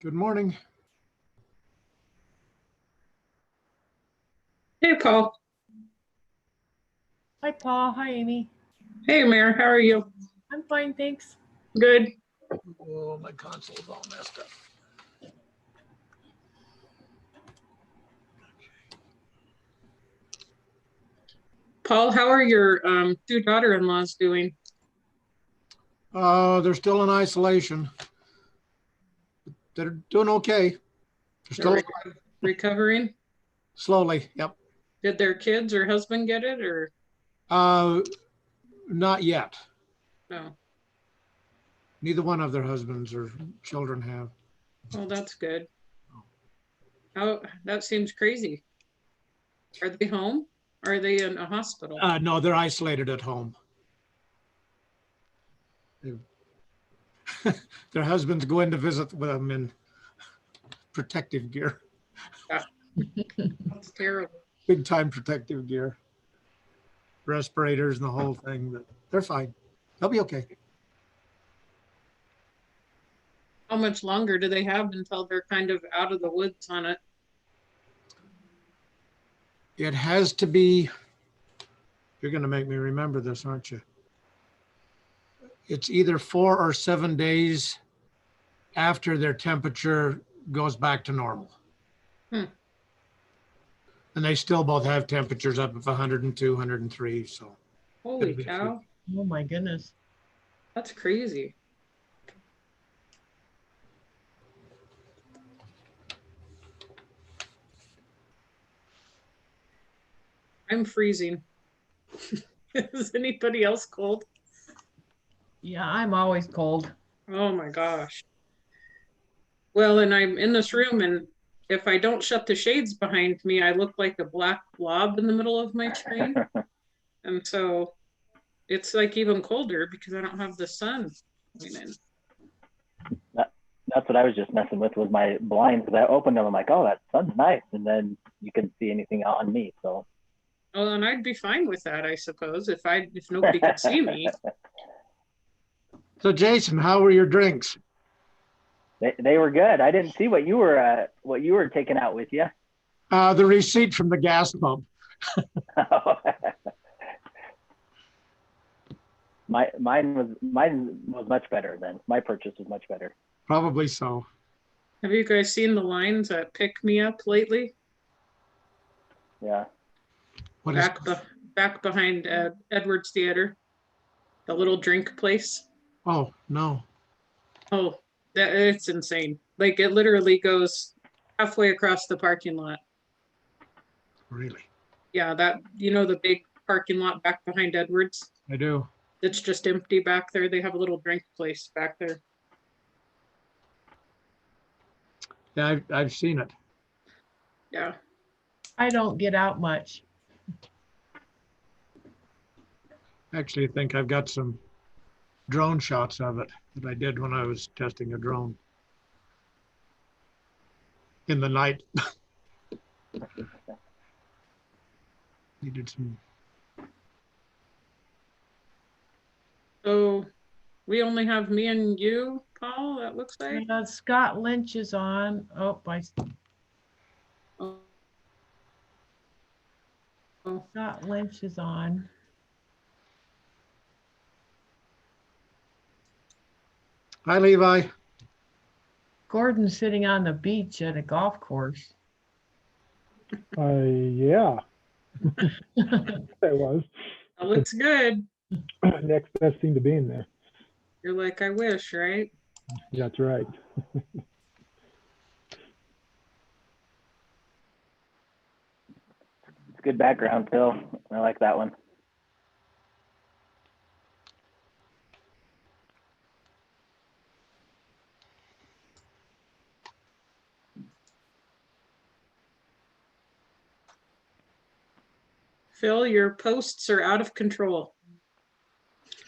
Good morning. Hey, Paul. Hi, Paul. Hi, Amy. Hey, Mayor. How are you? I'm fine, thanks. Good. Oh, my console's all messed up. Paul, how are your two daughter-in-laws doing? They're still in isolation. They're doing okay. They're still They're recovering? slowly. Yep. Did their kids or husband get it, or Not yet. no? Neither one of their husbands or children have. Oh, that's good. Oh, that seems crazy. Are they home? Or are they in a hospital? No, they're isolated at home. Their husbands go in to visit with them in protective gear, That's terrible. big time protective gear, respirators and the whole thing. But they're fine. They'll be okay. How much longer do they have until they're kind of out of the woods on it? It has to be, you're going to make me remember this, aren't you? It's either 4 or 7 days after their temperature goes back to normal. Hmm. And they still both have temperatures up of 102, 103. So Holy cow. Oh, my goodness. That's crazy. I'm freezing. Is anybody else cold? Yeah, I'm always cold. Oh my gosh. Well, and I'm in this room, and if I don't shut the shades behind me, I look like a black blob in the middle of my screen. And so it's like even colder because I don't have the sun going in. That's what I was just messing with my blinds. I opened them. I'm like, oh, that sun's nice. And then you couldn't see anything on me. So. Well, and I'd be fine with that, I suppose, if nobody could see me. So Jason, how were your drinks? They were good. I didn't see what you were taking out with you. The receipt from the gas pump. Mine was much better then. My purchase was much better. Probably so. Have you guys seen the lines at Pick Me Up lately? Yeah. What is Back behind Edwards Theater, the little drink place. Oh, no. Oh, it's insane. Like it literally goes halfway across the parking lot. Really? Yeah, the big parking lot back behind Edwards. I do. It's just empty back there. They have a little drink place back there. Yeah, I've seen it. Yeah. I don't get out much. Actually, I think I've got some drone shots of it that I did when I was testing a drone in the night. Needed some. So we only have me and you, Paul, that looks like. Scott Lynch is on. Oh, Oh. Scott Lynch is on. Hi, Levi. Gordon's sitting on the beach at a golf course. Yeah, I was. That looks good. Next best thing to being there. You're like, I wish, right? That's right. It's good background, Phil. I like that one. Phil, your posts are out of control.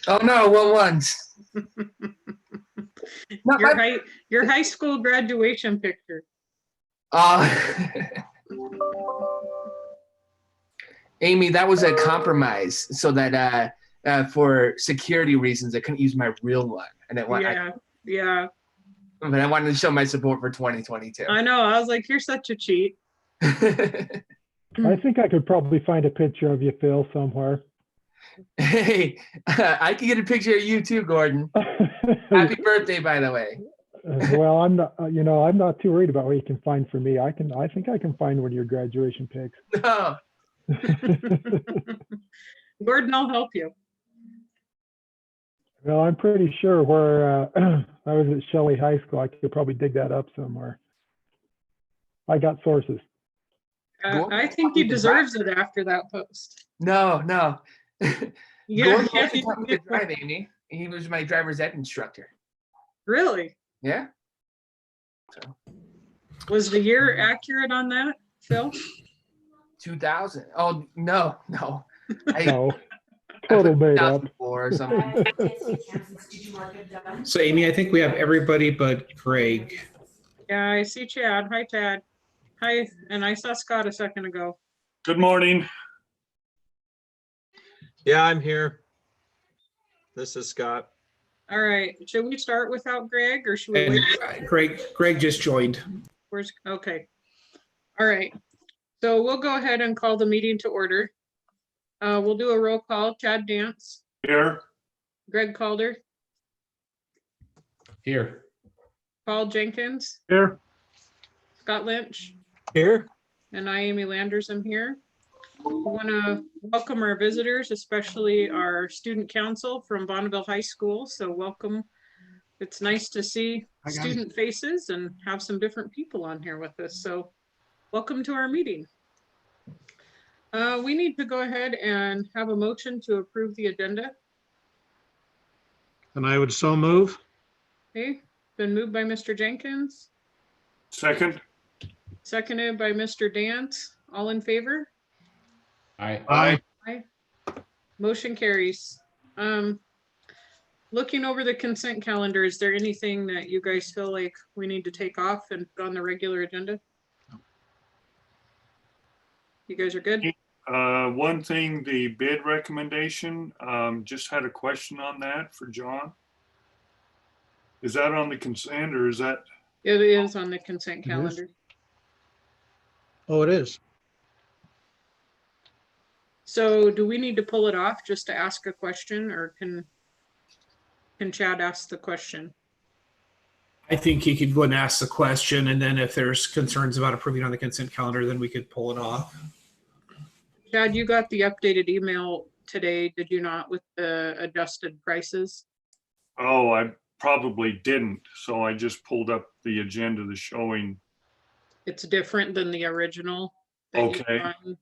Oh no, what ones? Your high school graduation picture. Amy, that was a compromise so that for security reasons, I couldn't use my real one. And Yeah. But I wanted to show my support for 2022. I know. I was like, you're such a cheat. I think I could probably find a picture of you, Phil, somewhere. Hey, I can get a picture of you too, Gordon. Happy birthday, by the way. Well, I'm not, I'm not too worried about what you can find for me. I think I can find one of your graduation pics. No. Gordon, I'll help you. Well, I'm pretty sure where I was at Shelley High School, I could probably dig that up somewhere. I got sources. I think he deserves it after that post. No. Yeah. Gordon also taught me to drive, Amy. He was my driver's ed instructor. Really? Yeah. So Was the year accurate on that, Phil? 2000. Oh no. No, total made up. 2004 or something. So Amy, I think we have everybody but Greg. Yeah, I see Chad. Hi, Chad. Hi, and I saw Scott a second ago. Good morning. Yeah, I'm here. This is Scott. All right, should we start without Greg or should we wait? And Greg just joined. Okay. All right, so we'll go ahead and call the meeting to order. We'll do a roll call. Chad Dance, Here. Greg Calder, Here. Paul Jenkins, Here. Scott Lynch, Here. and I, Amy Landers, am here. We want to welcome our visitors, especially our student council from Bonneville High School. So welcome. It's nice to see student faces and have some different people on here with us. So welcome to our meeting. We need to go ahead and have a motion to approve the agenda. And I would so move. Okay, been moved by Mr. Jenkins, Second. seconded by Mr. Dance. All in favor? Aye. Motion carries. Looking over the consent calendar, is there anything that you guys feel like we need to take off and put on the regular agenda? You guys are good? One thing, the bid recommendation, just had a question on that for John. Is that on the consent or is that? It is on the consent calendar. Oh, it is. So do we need to pull it off just to ask a question, or can Chad ask the question? I think he could go and ask the question, and then if there's concerns about approving on the consent calendar, then we could pull it off. Chad, you got the updated email today, did you not, with the adjusted prices? Oh, I probably didn't. So I just pulled up the agenda, the showing. It's different than the original. that you Okay. found.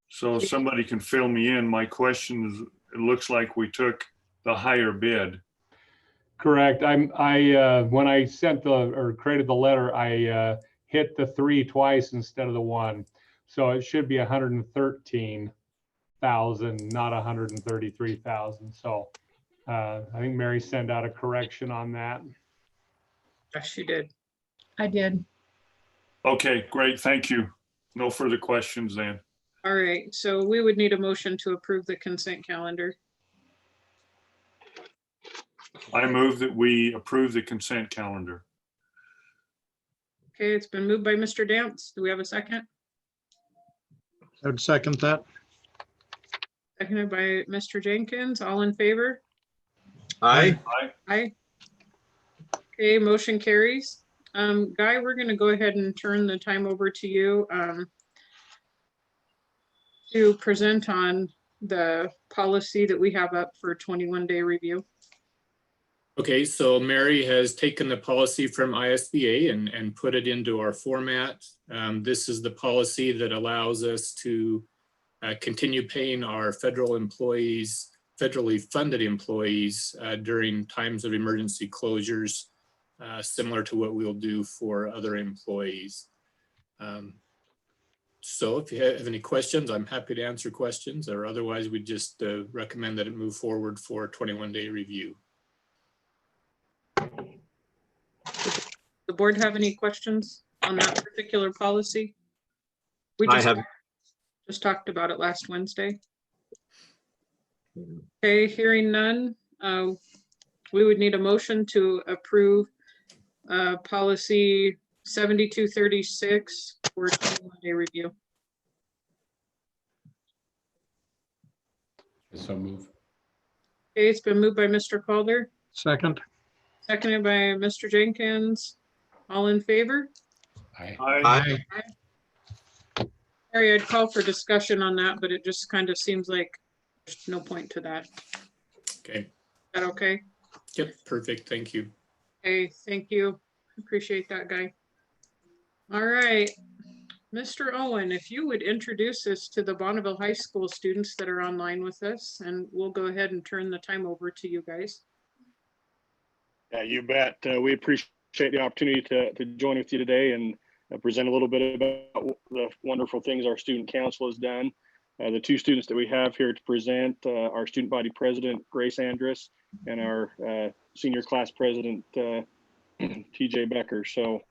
So somebody can fill me in. My question is, it looks like we took the higher bid. Correct. When I sent or created the letter, I hit the 3 twice instead of the 1. So it should be 113,000, not 133,000. So I think Mary sent out a correction on that. Yes, she did. I did. Okay, great. Thank you. No further questions then. All right, so we would need a motion to approve the consent calendar. I move that we approve the consent calendar. Okay, it's been moved by Mr. Dance. Do we have a second? I'd second that. Seconded by Mr. Jenkins. All in favor? Aye. Aye. Okay, motion carries. Guy, we're gonna go ahead and turn the time over to you to present on the policy that we have up for 21-day review. Okay, so Mary has taken the policy from ISBA and put it into our format. This is the policy that allows us to continue paying our federally funded employees during times of emergency closures, similar to what we'll do for other employees. So if you have any questions, I'm happy to answer questions, or otherwise we just recommend that it move forward for a 21-day review. The board have any questions on that particular policy? We I have. just talked about it last Wednesday. Okay, hearing none, we would need a motion to approve policy 7236 for 21-day review. So move. Okay, it's been moved by Mr. Calder, Second. seconded by Mr. Jenkins. All in favor? Aye. Aye. Sorry, I'd call for discussion on that, but it just kind of seems like there's no point to that. Okay. Is that okay? Yep. Perfect. Thank you. Okay, thank you. Appreciate that, guy. All right. Mr. Owen, if you would introduce us to the Bonneville High School students that are online with us, and we'll go ahead and turn the time over to you guys. Yeah, you bet. We appreciate the opportunity to join with you today and present a little bit about the wonderful things our student council has done. The two students that we have here to present, our student body president, Grace Andrus, and our senior class president, TJ Becker. So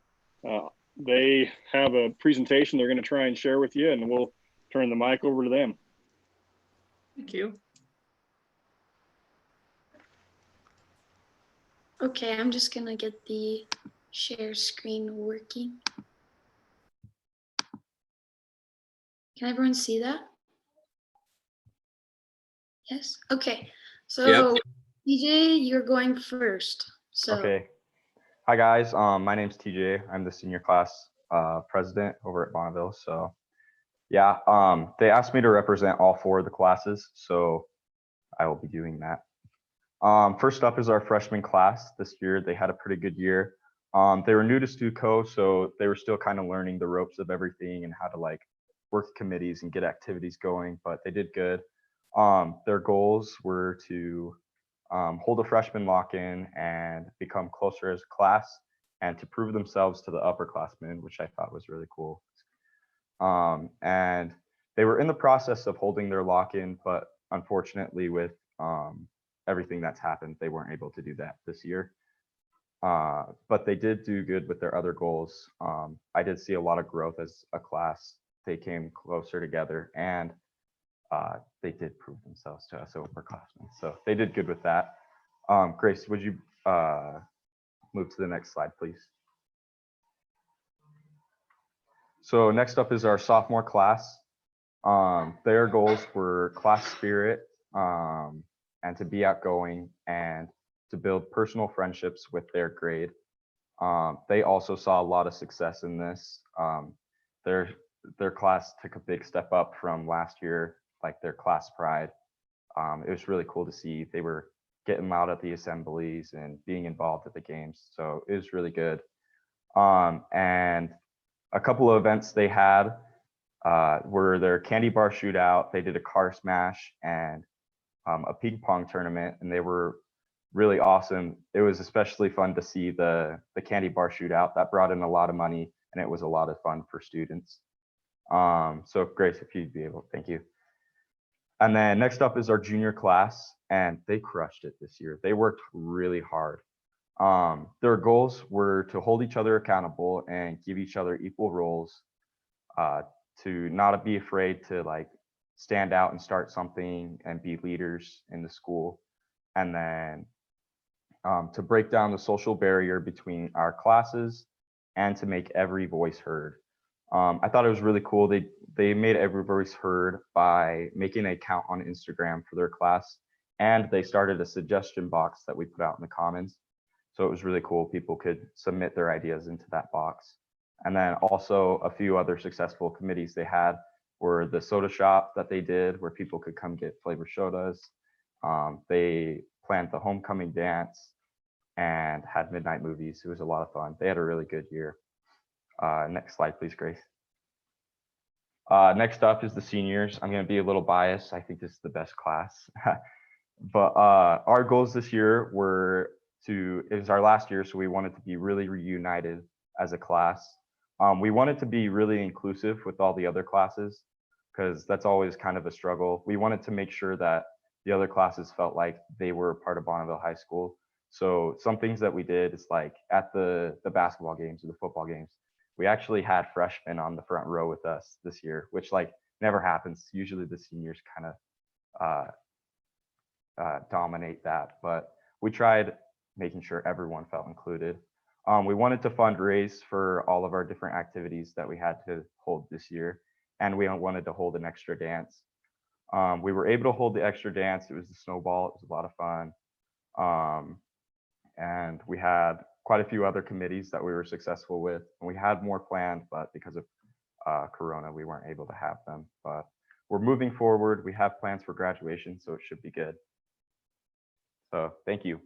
they have a presentation they're going to try and share with you, and we'll turn the mic over to them. Thank you. Okay, I'm just gonna get the share screen working. Can everyone see that? Yes, okay. So TJ, you're going first. So Okay. Hi guys, my name's TJ. I'm the senior class president over at Bonneville. So yeah, they asked me to represent all four of the classes, so I will be doing that. First up is our freshman class. This year they had a pretty good year. They were new to Stuco, so they were still kind of learning the ropes of everything and how to like work committees and get activities going, but they did good. Their goals were to hold a freshman lock-in and become closer as a class and to prove themselves to the upperclassmen, which I thought was really cool. And they were in the process of holding their lock-in, but unfortunately with everything that's happened, they weren't able to do that this year. But they did do good with their other goals. I did see a lot of growth as a class. They came closer together and they did prove themselves to us upperclassmen. So they did good with that. Grace, would you move to the next slide, please? So next up is our sophomore class. Their goals were class spirit and to be outgoing and to build personal friendships with their grade. They also saw a lot of success in this. Their class took a big step up from last year, like their class pride. It was really cool to see. They were getting loud at the assemblies and being involved at the games. So it was really good. And a couple of events they had were their candy bar shootout. They did a car smash and a ping pong tournament, and they were really awesome. It was especially fun to see the candy bar shootout. That brought in a lot of money, and it was a lot of fun for students. So Grace, if you'd be able, thank you. And then next up is our junior class, and they crushed it this year. They worked really hard. Their goals were to hold each other accountable and give each other equal roles, to not be afraid to like stand out and start something and be leaders in the school. And then to break down the social barrier between our classes and to make every voice heard. I thought it was really cool. They made every voice heard by making an account on Instagram for their class, and they started a suggestion box that we put out in the Commons. So it was really cool. People could submit their ideas into that box. And then also a few other successful committees they had were the soda shop that they did, where people could come get flavored sodas. They planned the homecoming dance and had midnight movies. It was a lot of fun. They had a really good year. Next slide, please, Grace. Next up is the seniors. I'm going to be a little biased. I think this is the best class. But our goals this year were it was our last year, so we wanted to be really reunited as a class. We wanted to be really inclusive with all the other classes, because that's always kind of a struggle. We wanted to make sure that the other classes felt like they were part of Bonneville High School. So some things that we did is like at the basketball games or the football games, we actually had freshmen on the front row with us this year, which like never happens. Usually the seniors kind of dominate that, but we tried making sure everyone felt included. We wanted to fundraise for all of our different activities that we had to hold this year, and we wanted to hold an extra dance. We were able to hold the extra dance. It was the snowball. It was a lot of fun. And we had quite a few other committees that we were successful with. And we had more planned, but because of Corona, we weren't able to have them. But we're moving forward. We have plans for graduation, so it should be good. So thank you.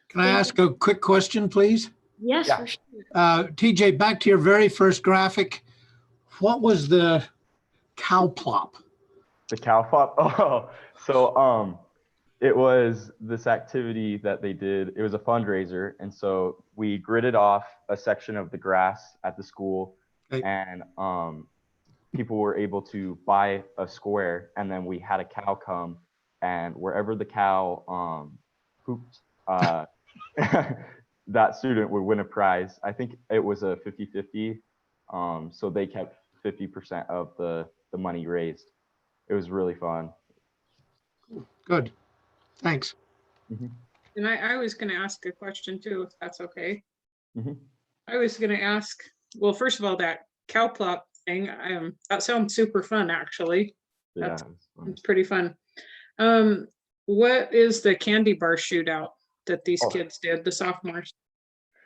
Can I ask a quick question, please? Yes, Yeah. for sure. TJ, back to your very first graphic. What was the cow plop? The cow plop? Oh, so it was this activity that they did. It was a fundraiser. And so we gridded off a section of the grass at the school, Okay. and people were able to buy a square, and then we had a cow come, and wherever the cow pooped, that student would win a prize. I think it was a 50-50. So they kept 50% of the money raised. It was really fun. Good. Thanks. And I was going to ask a question too, if that's okay. Mhm. I was going to ask, well, first of all, that cow plop thing, that sounds super fun, actually. Yeah, That's it was fun. It's pretty fun. What is the candy bar shootout that these kids did, the sophomores?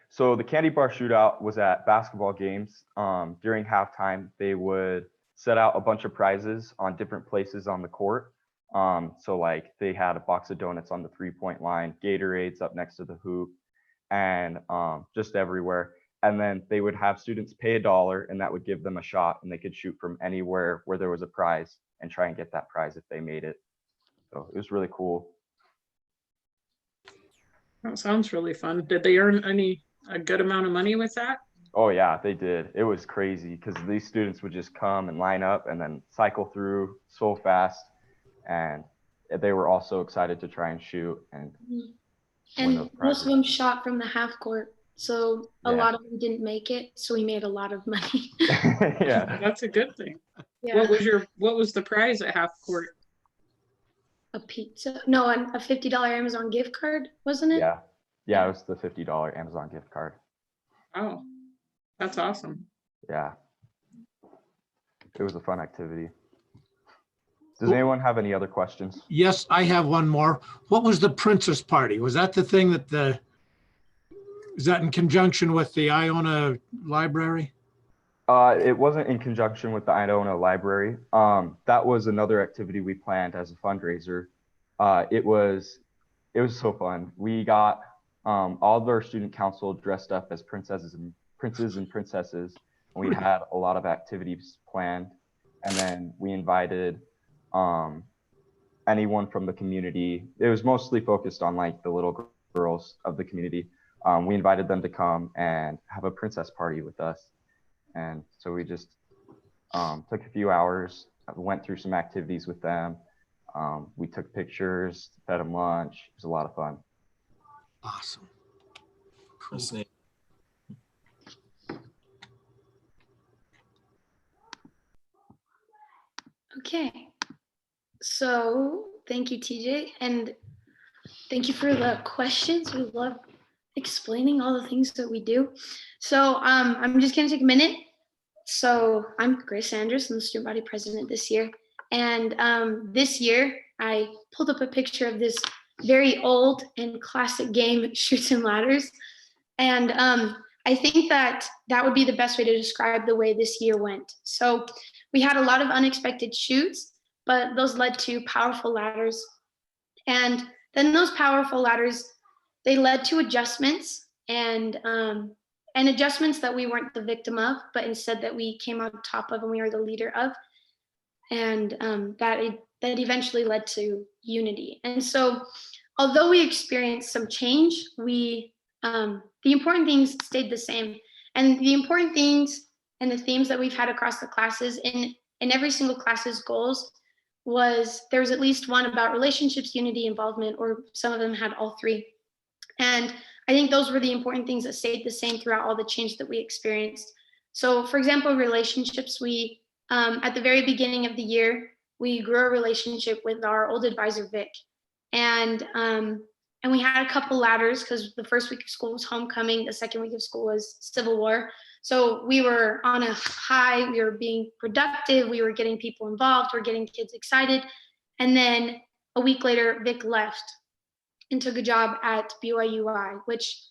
So the candy bar shootout was at basketball games. During halftime, they would set out a bunch of prizes on different places on the court. So like they had a box of donuts on the 3-point line, Gatorades up next to the hoop, and just everywhere. And then they would have students pay $1, and that would give them a shot, and they could shoot from anywhere where there was a prize and try and get that prize if they made it. So it was really cool. That sounds really fun. Did they earn a good amount of money with that? Oh yeah, they did. It was crazy because these students would just come and line up and then cycle through so fast, and they were all so excited to try and shoot and win And those most of prizes. them shot from the half court. So a Yeah. lot of them didn't make it. So we made a lot of money. Yeah. That's a good thing. Yeah. What was the prize at half court? A pizza? No, a $50 Amazon gift card, wasn't it? Yeah. Yeah, it was the $50 Amazon gift card. Oh, that's awesome. Yeah. It was a fun activity. Does anyone have any other questions? Yes, I have one more. What was the princess party? Was that the thing that is that in conjunction with the Iona Library? It wasn't in conjunction with the Iona Library. That was another activity we planned as a fundraiser. It was so fun. We got all of our student council dressed up as princes and princesses. And we had a lot of activities planned, and then we invited anyone from the community. It was mostly focused on like the little girls of the community. We invited them to come and have a princess party with us. And so we just took a few hours, went through some activities with them. We took pictures, fed them lunch. It was a lot of fun. Awesome. Cool. That's neat. Okay. So thank you, TJ. And thank you for the questions. We love explaining all the things that we do. So I'm just going to take a minute. So I'm Grace Andrews. I'm the student body president this year. And this year, I pulled up a picture of this very old and classic game, Chutes and Ladders. And I think that would be the best way to describe the way this year went. So we had a lot of unexpected shoots, but those led to powerful ladders. And then those powerful ladders, they led to adjustments and adjustments that we weren't the victim of, but instead that we came on top of and we were the leader of. And that eventually led to unity. And so although we experienced some change, the important things stayed the same. And the important things and the themes that we've had across the classes in every single class's goals was there was at least one about relationships, unity, involvement, or some of them had all three. And I think those were the important things that stayed the same throughout all the change that we experienced. So for example, relationships, we, at the very beginning of the year, we grew a relationship with our old advisor, Vic. And And we had a couple ladders because the first week of school was homecoming. The second week of school was Civil War. So we were on a high, we were being productive, we were getting people involved, we're getting kids excited. And then a week later, Vic left and took a job at BYUI, which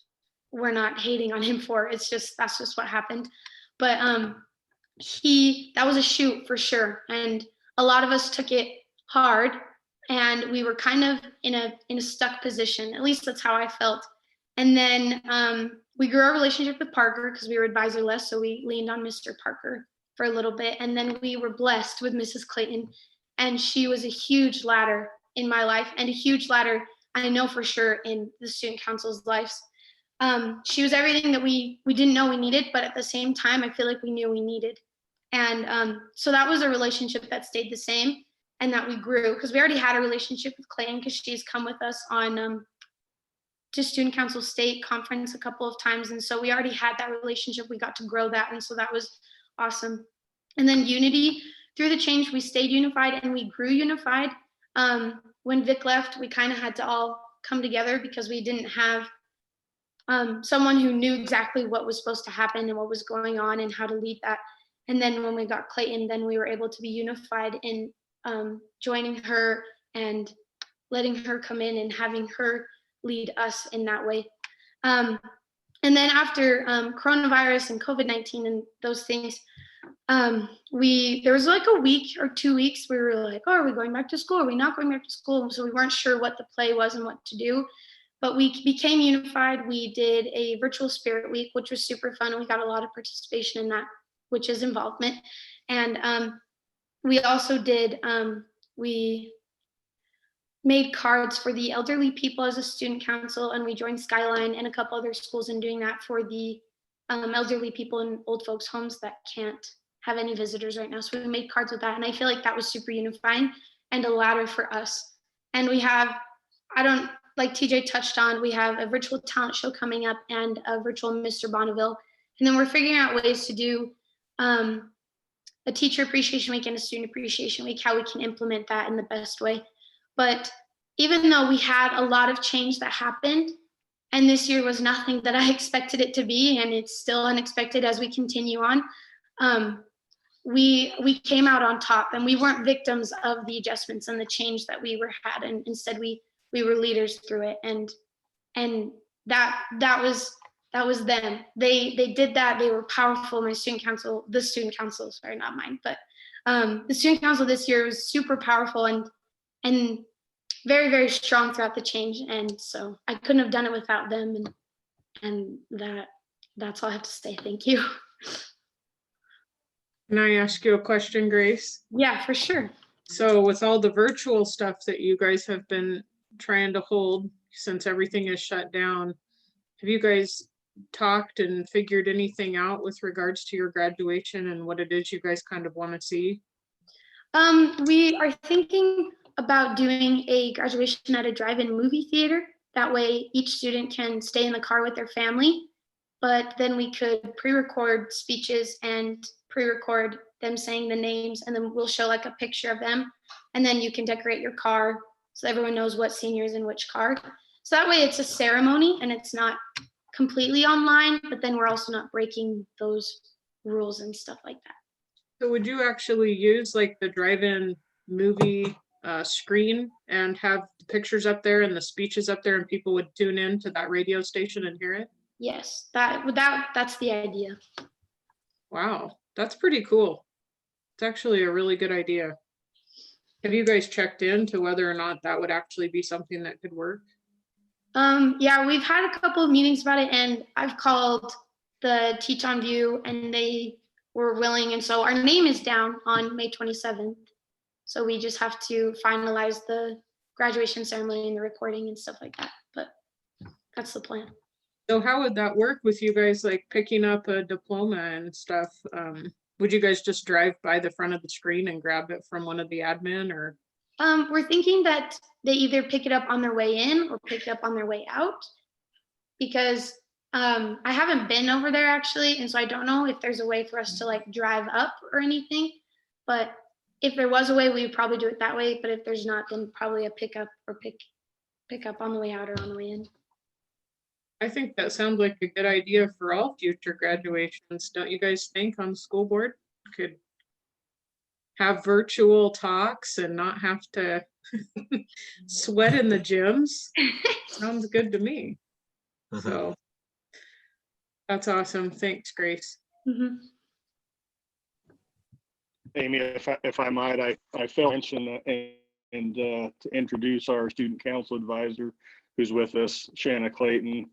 we're not hating on him for. It's just, that's just what happened. But that was a shoot for sure. And a lot of us took it hard, and we were kind of in a stuck position. At least that's how I felt. And then we grew our relationship with Parker because we were advisorless, so we leaned on Mr. Parker for a little bit. And then we were blessed with Mrs. Clayton, and she was a huge ladder in my life, and a huge ladder, I know for sure, in the student council's lives. She was everything that we didn't know we needed, but at the same time, I feel like we knew we needed. And so that was a relationship that stayed the same and that we grew, because we already had a relationship with Clayton because she's come with us on to Student Council State Conference a couple of times. And so we already had that relationship. We got to grow that. And so that was awesome. And then unity, through the change, we stayed unified and we grew unified. When Vic left, we kind of had to all come together because we didn't have someone who knew exactly what was supposed to happen and what was going on and how to lead that. And then when we got Clayton, then we were able to be unified in joining her and letting her come in and having her lead us in that way. And then after coronavirus and COVID-19 and those things, there was like a week or 2 weeks we were like, oh, are we going back to school? Are we not going back to school? So we weren't sure what the play was and what to do. But we became unified. We did a virtual spirit week, which was super fun. And we got a lot of participation in that, which is involvement. And we also did, we made cards for the elderly people as a student council, and we joined Skyline and a couple other schools in doing that for the elderly people in old folks homes that can't have any visitors right now. So we made cards with that. And I feel like that was super unifying and a ladder for us. And we have, like TJ touched on, we have a virtual talent show coming up and a virtual Mr. Bonneville. And then we're figuring out ways to do a teacher appreciation week and a student appreciation week, how we can implement that in the best way. But even though we had a lot of change that happened, and this year was nothing that I expected it to be, and it's still unexpected as we continue on, we came out on top, and we weren't victims of the adjustments and the change that we had, and instead we were leaders through it. And that was them. They did that. They were powerful. The student council, sorry, not mine, but the student council this year was super powerful and very, very strong throughout the change. And so I couldn't have done it without them. And that's all I have to say. Thank you. Can I ask you a question, Grace? Yeah, for sure. So with all the virtual stuff that you guys have been trying to hold since everything is shut down, have you guys talked and figured anything out with regards to your graduation and what it is you guys kind of want to see? We are thinking about doing a graduation at a drive-in movie theater. That way each student can stay in the car with their family, but then we could pre-record speeches and pre-record them saying the names, and then we'll show like a picture of them, and then you can decorate your car so everyone knows what senior is in which car. So that way it's a ceremony and it's not completely online, but then we're also not breaking those rules and stuff like that. So would you actually use like the drive-in movie screen and have the pictures up there and the speeches up there, and people would tune in to that radio station and hear it? Yes, that's the idea. Wow, that's pretty cool. It's actually a really good idea. Have you guys checked into whether or not that would actually be something that could work? Yeah, we've had a couple of meetings about it, and I've called the Teach on View and they were willing. And so our name is down on May 27th. So we just have to finalize the graduation ceremony and the recording and stuff like that. But that's the plan. So how would that work with you guys, like picking up a diploma and stuff? Would you guys just drive by the front of the screen and grab it from one of the admin, or? We're thinking that they either pick it up on their way in or pick it up on their way out, because I haven't been over there actually, and so I don't know if there's a way for us to like drive up or anything. But if there was a way, we would probably do it that way. But if there's not, then probably a pickup or pick pick up on the way out or on the way in. I think that sounds like a good idea for all future graduations. Don't you guys think on the school board could have virtual talks and not have to sweat in the gyms? Sounds good to me. So that's awesome. Thanks, Grace. Mhm. Amy, if I might, I failed to mention and to introduce our student council advisor who's with us, Shanna Clayton.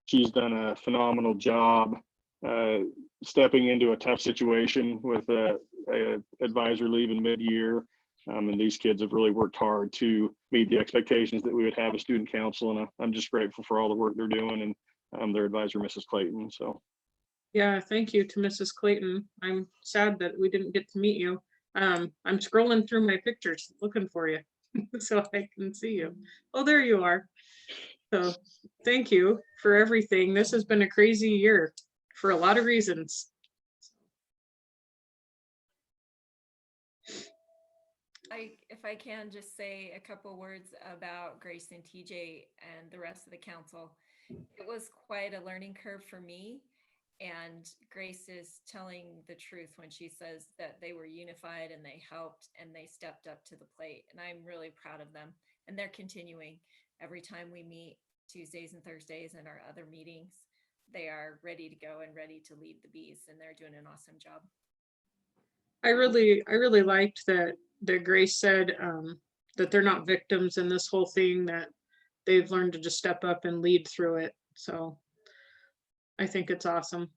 She's done a phenomenal job stepping into a tough situation with a advisor leaving mid-year. And these kids have really worked hard to meet the expectations that we would have as student council. And I'm just grateful for all the work they're doing, and their advisor, Mrs. Clayton. So. Yeah, thank you to Mrs. Clayton. I'm sad that we didn't get to meet you. I'm scrolling through my pictures looking for you so I can see you. Oh, there you are. So thank you for everything. This has been a crazy year for a lot of reasons. If I can just say a couple words about Grace and TJ and the rest of the council. It was quite a learning curve for me. And Grace is telling the truth when she says that they were unified and they helped and they stepped up to the plate. And I'm really proud of them. And they're continuing every time we meet Tuesdays and Thursdays and our other meetings. They are ready to go and ready to lead the bees, and they're doing an awesome job. I really liked that Grace said that they're not victims in this whole thing, that they've learned to just step up and lead through it. So I think it's awesome.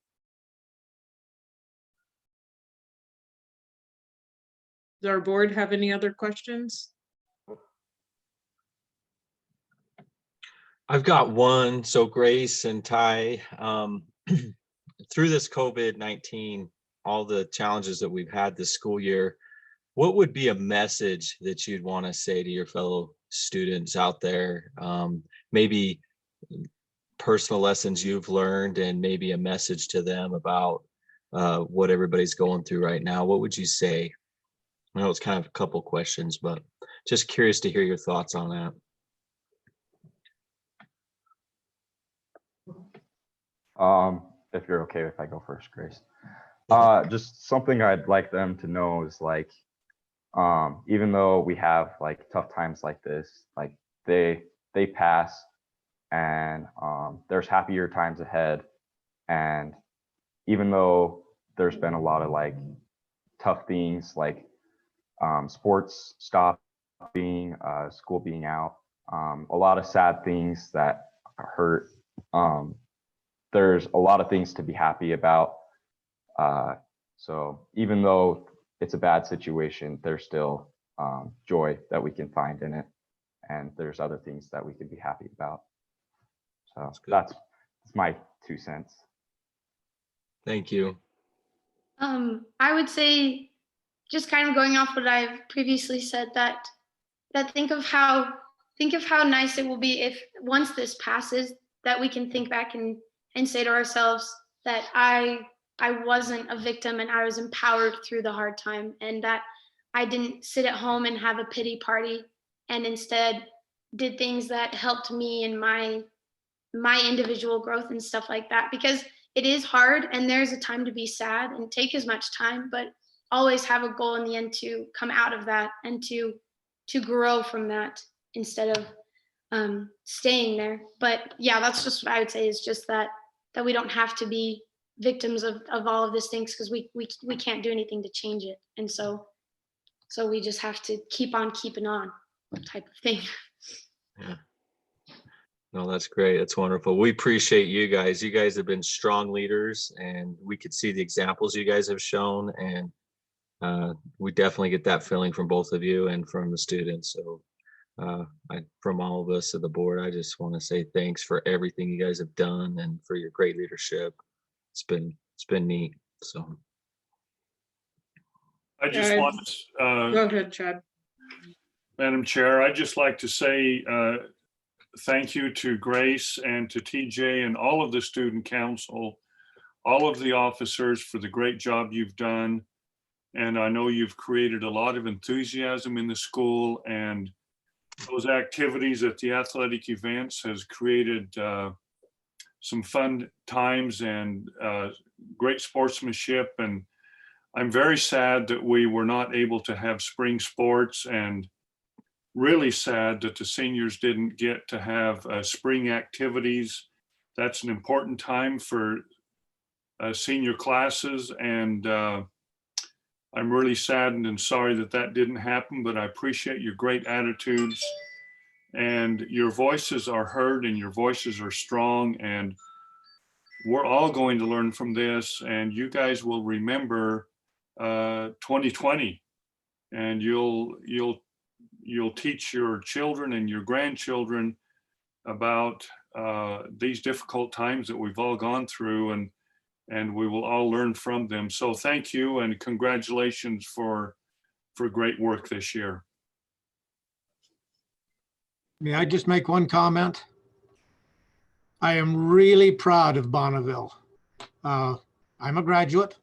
Does our board have any other questions? I've got one. So Grace and Ty, through this COVID-19, all the challenges that we've had this school year, what would be a message that you'd want to say to your fellow students out there? Maybe personal lessons you've learned and maybe a message to them about what everybody's going through right now. What would you say? I know it's kind of a couple questions, but just curious to hear your thoughts on that. If you're okay if I go first, Grace. Just something I'd like them to know is like, even though we have like tough times like this, like they pass, and there's happier times ahead. And even though there's been a lot of like tough things, like sports stopping, school being out, a lot of sad things that hurt. There's a lot of things to be happy about. So even though it's a bad situation, there's still joy that we can find in it. And there's other things that we can be happy about. So that's my 2 cents. Thank you. I would say, just kind of going off what I've previously said, that think of how nice it will be if once this passes, that we can think back and say to ourselves that I wasn't a victim and I was empowered through the hard time, and that I didn't sit at home and have a pity party, and instead did things that helped me in my individual growth and stuff like that. Because it is hard, and there's a time to be sad and take as much time, but always have a goal in the end to come out of that and to grow from that instead of staying there. But yeah, that's just what I would say, is just that we don't have to be victims of all of these things, because we can't do anything to change it. And so we just have to keep on keeping on, type of thing. Yeah. No, that's great. That's wonderful. We appreciate you guys. You guys have been strong leaders, and we could see the examples you guys have shown. And we definitely get that feeling from both of you and from the students. So from all of us at the board, I just want to say thanks for everything you guys have done and for your great leadership. It's been neat. So I just want to go ahead, Chad. Madam Chair, I'd just like to say thank you to Grace and to TJ and all of the student council, all of the officers, for the great job you've done. And I know you've created a lot of enthusiasm in the school, and those activities at the athletic events has created some fun times and great sportsmanship. And I'm very sad that we were not able to have spring sports, and really sad that the seniors didn't get to have spring activities. That's an important time for senior classes, and I'm really saddened and sorry that that didn't happen, but I appreciate your great attitudes, and your voices are heard and your voices are strong, and we're all going to learn from this, and you guys will remember 2020, and you'll teach your children and your grandchildren about these difficult times that we've all gone through, and we will all learn from them. So thank you and congratulations for great work this year. May I just make one comment? I am really proud of Bonneville. I'm a graduate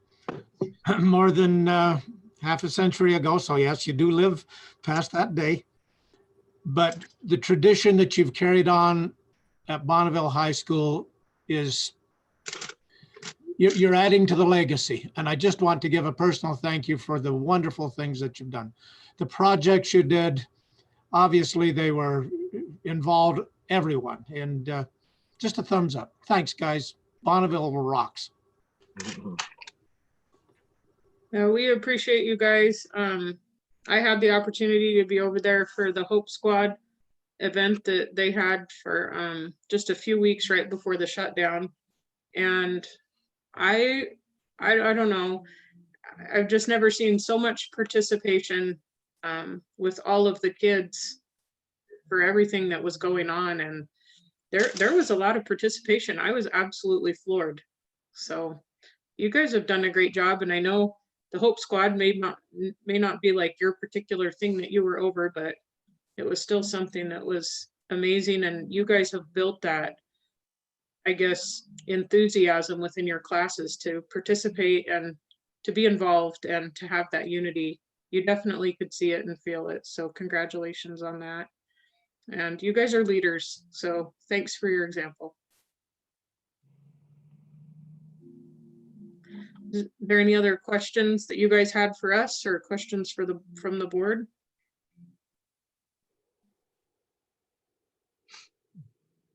more than half a century ago. So yes, you do live past that day. But the tradition that you've carried on at Bonneville High School is, you're adding to the legacy. And I just want to give a personal thank you for the wonderful things that you've done. The projects you did, obviously they were involved everyone, and just a thumbs up. Thanks, guys. Bonneville rocks. We appreciate you guys. I had the opportunity to be over there for the Hope Squad event that they had for just a few weeks right before the shutdown. And I don't know, I've just never seen so much participation with all of the kids for everything that was going on. And there was a lot of participation. I was absolutely floored. So you guys have done a great job. And I know the Hope Squad may not be like your particular thing that you were over, but it was still something that was amazing. And you guys have built that, I guess, enthusiasm within your classes to participate and to be involved and to have that unity. You definitely could see it and feel it. So congratulations on that. And you guys are leaders. So thanks for your example. Is there any other questions that you guys had for us, or questions for from the board?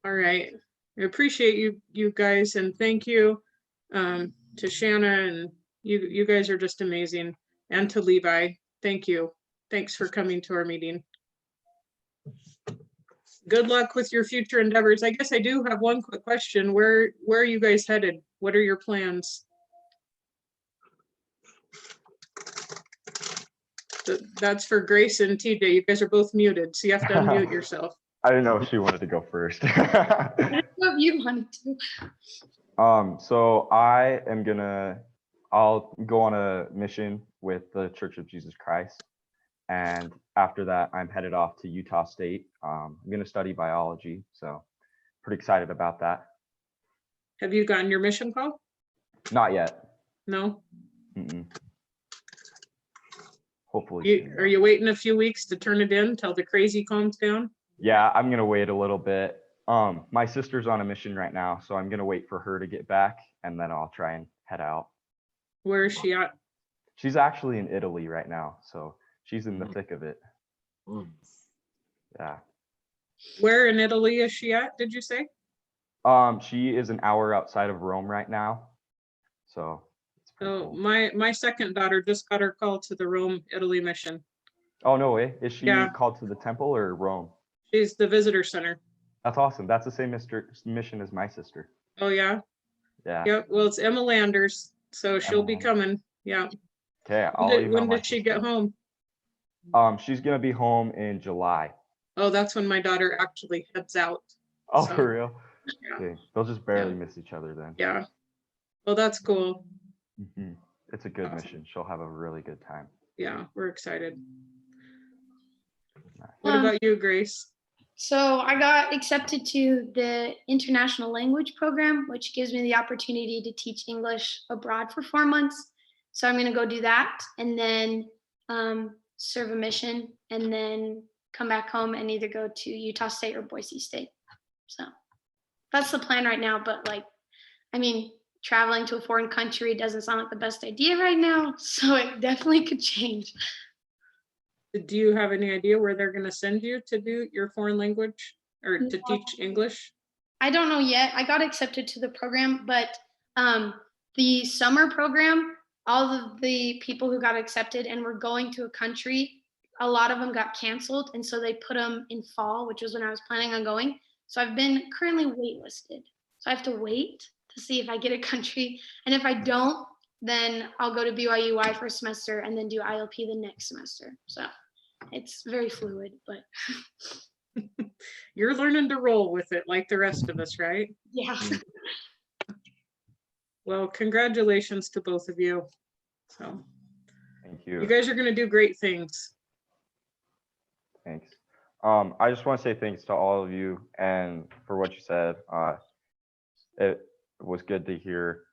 All right, I appreciate you guys, and thank you to Shanna, and you guys are just amazing, and to Levi, thank you. Thanks for coming to our meeting. Good luck with your future endeavors. I guess I do have one quick question. Where are you guys headed? What are your plans? That's for Grace and TJ. You guys are both muted, so you have to unmute yourself. I didn't know if she wanted to go first. I didn't know if you wanted to. So I'll go on a mission with the Church of Jesus Christ. And after that, I'm headed off to Utah State. I'm going to study biology. So pretty excited about that. Have you gotten your mission call? Not yet. No? Mm-mm. Hopefully. Are you waiting a few weeks to turn it in till the crazy calms down? Yeah, I'm going to wait a little bit. My sister's on a mission right now, so I'm going to wait for her to get back, and then I'll try and head out. Where is she at? She's actually in Italy right now, so she's in the thick of it. Yeah. Where in Italy is she at, did you say? She is an hour outside of Rome right now. So cool. My second daughter just got her call to the Rome, Italy mission. Oh, no way. Is she called to the temple or Rome? She's the visitor center. That's awesome. That's the same mission as my sister. Oh, yeah? Yeah. Yep. Well, it's Emma Landers, so she'll be coming. Yeah. Okay. When did she get home? She's going to be home in July. Oh, that's when my daughter actually heads out. Oh, so, for real? Yeah. Okay. They'll just barely miss each other then. Yeah. Well, that's cool. Mm-hmm. It's a good mission. She'll have a really good time. Yeah, we're excited. What about you, Grace? So I got accepted to the international language program, which gives me the opportunity to teach English abroad for 4 months. So I'm going to go do that and then serve a mission and then come back home and either go to Utah State or Boise State. So that's the plan right now. But like, I mean, traveling to a foreign country doesn't sound like the best idea right now. So it definitely could change. Do you have any idea where they're going to send you to do your foreign language or to No. teach English? I don't know yet. I got accepted to the program, but the summer program, all of the people who got accepted and were going to a country, a lot of them got canceled. And so they put them in fall, which was when I was planning on going. So I've been currently waitlisted. So I have to wait to see if I get a country. And if I don't, then I'll go to BYUY for a semester and then do ILP the next semester. So it's very fluid, but You're learning to roll with it like the rest of us, right? yeah. Well, congratulations to both of you. So Thank you. you guys are going to do great things. Thanks. I just want to say thanks to all of you and for what you said. It was good to hear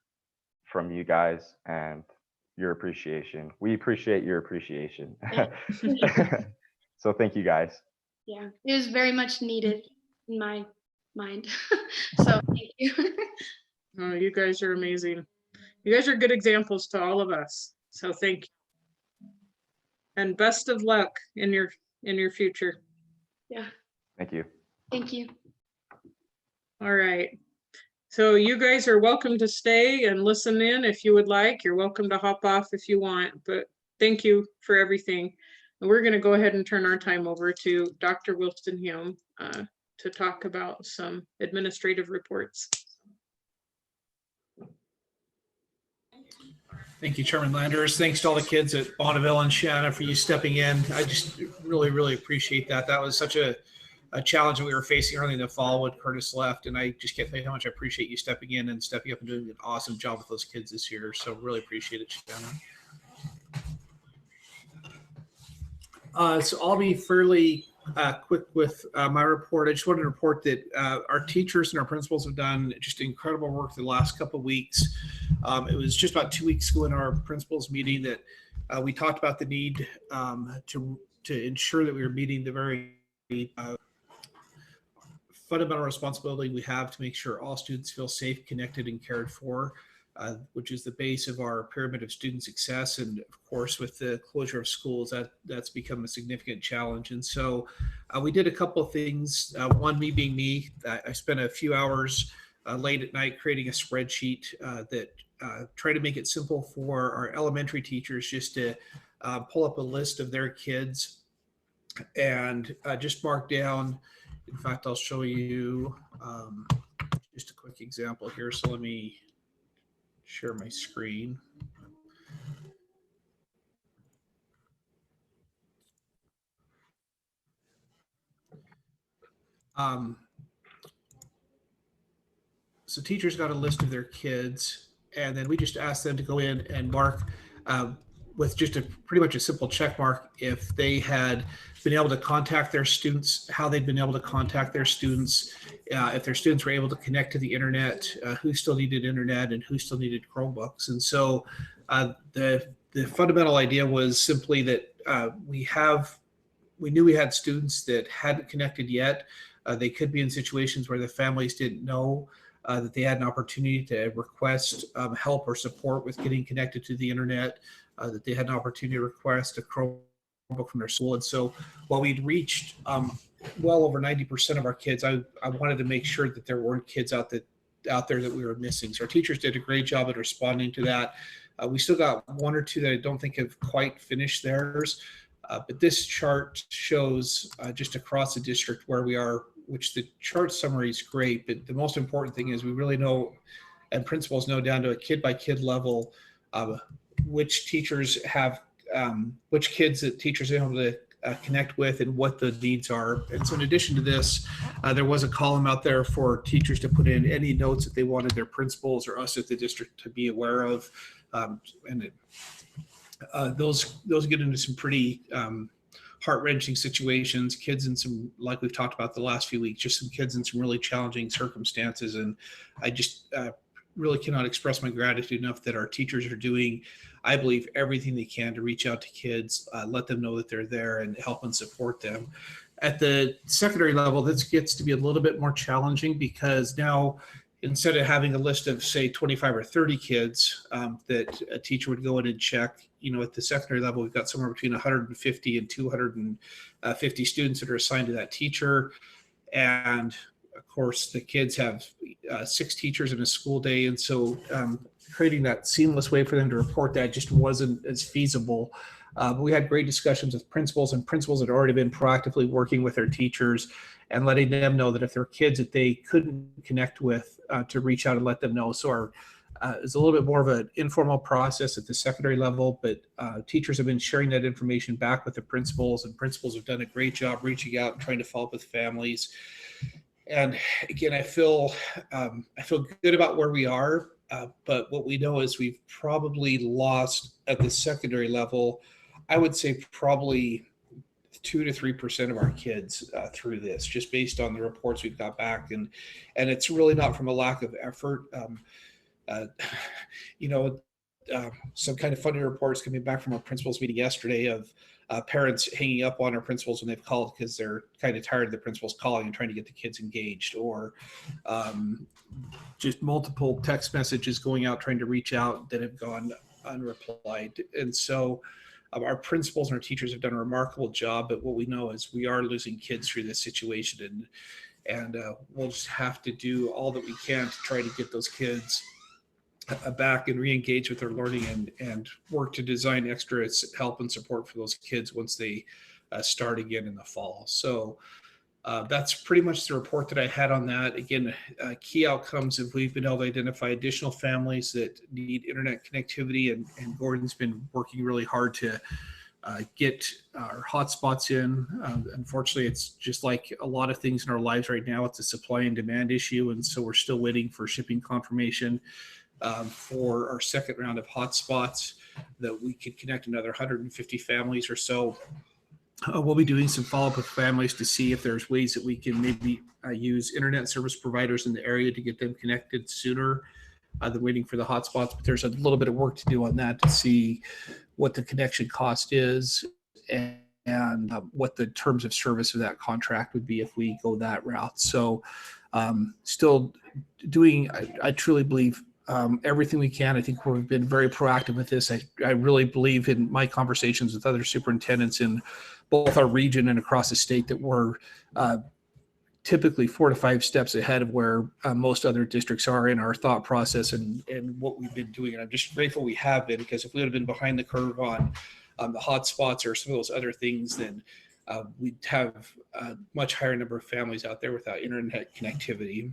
from you guys and your appreciation. We appreciate your appreciation. So thank you guys. Yeah, it was very much needed in my mind. So thank you. Oh, you guys are amazing. You guys are good examples to all of us. So thank you. And best of luck in your future. Yeah, Thank you. thank you. All right. So you guys are welcome to stay and listen in if you would like. You're welcome to hop off if you want, but thank you for everything. And we're going to go ahead and turn our time over to Dr. Wilston-Hume to talk about some administrative reports. Thank you, Chairman Landers. Thanks to all the kids at Bonneville and Shanna for you stepping in. I just really, really appreciate that. That was such a challenge that we were facing early in the fall when Curtis left. And I just can't tell you how much I appreciate you stepping in and stepping up and doing an awesome job with those kids this year. So really appreciate it, Shanna. So I'll be fairly quick with my report. I just wanted to report that our teachers and our principals have done just incredible work the last couple of weeks. It was just about 2 weeks ago in our principals meeting that we talked about the need to ensure that we were meeting the very fundamental responsibility we have to make sure all students feel safe, connected, and cared for, which is the base of our pyramid of student success. And of course, with the closure of schools, that's become a significant challenge. And so we did a couple of things. One, me being me, I spent a few hours late at night creating a spreadsheet that tried to make it simple for our elementary teachers just to pull up a list of their kids and just mark down. In fact, I'll show you just a quick example here. So let me share my screen. So teachers got a list of their kids, and then we just asked them to go in and mark with just pretty much a simple check mark if they had been able to contact their students, how they'd been able to contact their students, if their students were able to connect to the internet, who still needed internet and who still needed Chromebooks. And so the fundamental idea was simply that we knew we had students that hadn't connected yet. They could be in situations where the families didn't know that they had an opportunity to request help or support with getting connected to the internet, that they had an opportunity to request a Chromebook from their school. And so while we'd reached well over 90% of our kids, I wanted to make sure that there weren't kids out there that we were missing. So our teachers did a great job at responding to that. We still got one or two that I don't think have quite finished theirs. But this chart shows just across the district where we are, which the chart summary is great. But the most important thing is we really know, and principals know down to a kid by kid level, which teachers have, which kids that teachers are able to connect with and what the needs are. And so in addition to this, there was a column out there for teachers to put in any notes that they wanted their principals or us at the district to be aware of. Those get into some pretty heart-wrenching situations, kids in some, like we've talked about the last few weeks, just some kids in some really challenging circumstances. And I just really cannot express my gratitude enough that our teachers are doing, I believe, everything they can to reach out to kids, let them know that they're there and help and support them. At the secondary level, this gets to be a little bit more challenging because now instead of having a list of say 25 or 30 kids that a teacher would go in and check, at the secondary level, we've got somewhere between 150 and 250 students that are assigned to that teacher. And of course, the kids have 6 teachers in a school day. And so creating that seamless way for them to report that just wasn't as feasible. But we had great discussions with principals, and principals had already been proactively working with their teachers and letting them know that if there are kids that they couldn't connect with, to reach out and let them know. So it's a little bit more of an informal process at the secondary level, but teachers have been sharing that information back with the principals, and principals have done a great job reaching out and trying to follow up with families. And again, I feel good about where we are, but what we know is we've probably lost at the secondary level, I would say probably 2 to 3% of our kids through this, just based on the reports we've got back, and it's really not from a lack of effort. Some kind of funny reports coming back from our principals meeting yesterday of parents hanging up on our principals when they've called because they're kind of tired of the principals calling and trying to get the kids engaged, or just multiple text messages going out trying to reach out that have gone unreplied. And so our principals and our teachers have done a remarkable job, but what we know is we are losing kids through this situation, and we'll just have to do all that we can to try to get those kids back and re-engage with their learning, and work to design extra help and support for those kids once they start again in the fall. So that's pretty much the report that I had on that. Again, key outcomes, if we've been able to identify additional families that need internet connectivity, and Gordon's been working really hard to get our hotspots in. Unfortunately, it's just like a lot of things in our lives right now, it's a supply and demand issue, and so we're still waiting for shipping confirmation for our second round of hotspots that we could connect another 150 families or so. We'll be doing some follow-up with families to see if there's ways that we can maybe use internet service providers in the area to get them connected sooner than waiting for the hotspots. But there's a little bit of work to do on that to see what the connection cost is, and what the terms of service of that contract would be if we go that route. So still doing, I truly believe, everything we can. I think we've been very proactive with this. I really believe in my conversations with other superintendents in both our region and across the state that we're typically 4 to 5 steps ahead of where most other districts are in our thought process and what we've been doing. And I'm just grateful we have been, because if we would have been behind the curve on the hotspots or some of those other things, then we'd have a much higher number of families out there without internet connectivity.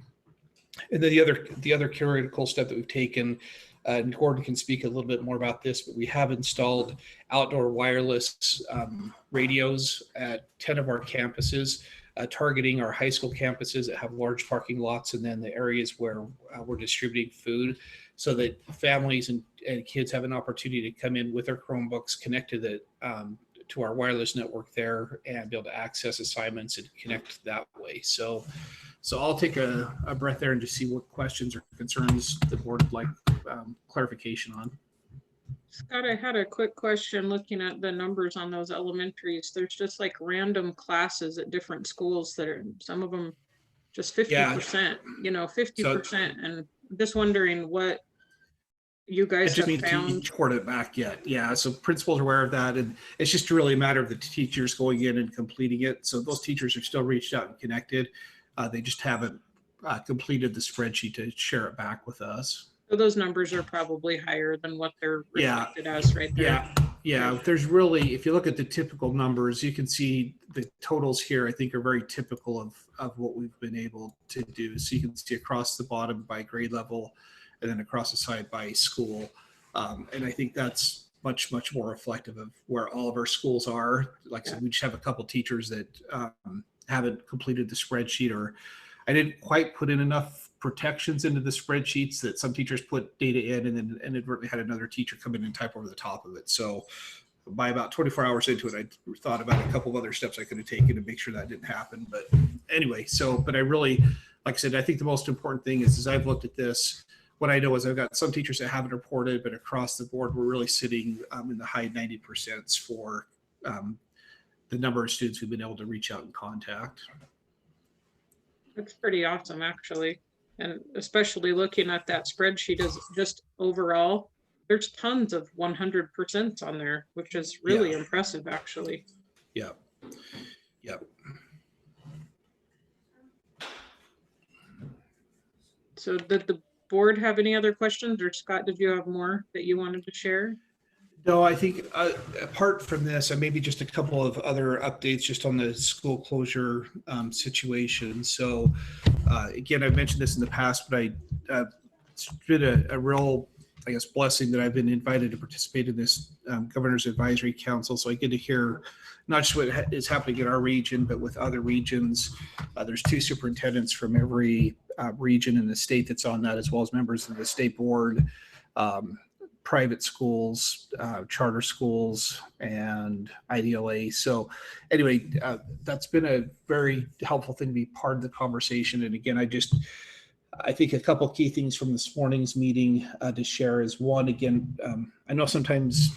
And then the other critical step that we've taken, and Gordon can speak a little bit more about this, but we have installed outdoor wireless radios at 10 of our campuses, targeting our high school campuses that have large parking lots, and then the areas where we're distributing food, so that families and kids have an opportunity to come in with their Chromebooks, connect to our wireless network there, and be able to access assignments and connect that way. So I'll take a breath there and just see what questions or concerns the board would like clarification on. Scott, I had a quick question looking at the numbers on those elementaries. There's just like random classes at different schools that are, some of them just 50%, 50%. And just wondering what you guys have found. To report it back yet. Yeah, so principals are aware of that, and it's just really a matter of the teachers going in and completing it. So those teachers are still reached out and connected. They just haven't completed the spreadsheet to share it back with us. So those numbers are probably higher than what they're reflected as right there. Yeah. There's really, if you look at the typical numbers, you can see the totals here, I think, are very typical of what we've been able to do. So you can see across the bottom by grade level, and then across the side by school. And I think that's much more reflective of where all of our schools are. Like I said, we just have a couple teachers that haven't completed the spreadsheet, or I didn't quite put in enough protections into the spreadsheets that some teachers put data in and then inadvertently had another teacher come in and type over the top of it. So by about 24 hours into it, I thought about a couple of other steps I could have taken to make sure that didn't happen. But anyway, but I really, like I said, I think the most important thing is I've looked at this, what I know is I've got some teachers that haven't reported, but across the board, we're really sitting in the high 90% for the number of students we've been able to reach out and contact. That's pretty awesome, actually. And especially looking at that spreadsheet is just overall, there's tons of 100% on there, which is really impressive, actually. Yeah. Yep. So did the board have any other questions, or Scott, did you have more that you wanted to share? No, I think apart from this, and maybe just a couple of other updates just on the school closure situation. So again, I've mentioned this in the past, but it's been a real, I guess, blessing that I've been invited to participate in this Governor's Advisory Council. So I get to hear not just what is happening in our region, but with other regions. There's 2 superintendents from every region in the state that's on that, as well as members of the state board, private schools, charter schools, and IDLA. So anyway, that's been a very helpful thing to be part of the conversation. And again, I think a couple key things from this morning's meeting to share is one, again, I know sometimes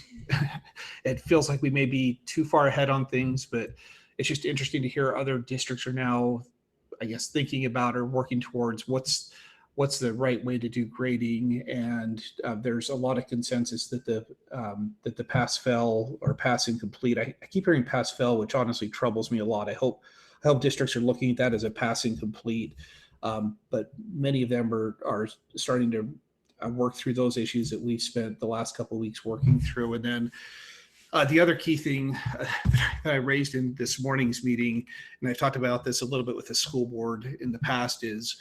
it feels like we may be too far ahead on things, but it's just interesting to hear other districts are now, I guess, thinking about or working towards what's the right way to do grading. And there's a lot of consensus that the pass fail or pass incomplete. I keep hearing pass fail, which honestly troubles me a lot. I hope districts are looking at that as a pass incomplete. But many of them are starting to work through those issues that we've spent the last couple of weeks working through. And then the other key thing that I raised in this morning's meeting, and I've talked about this a little bit with the school board in the past, is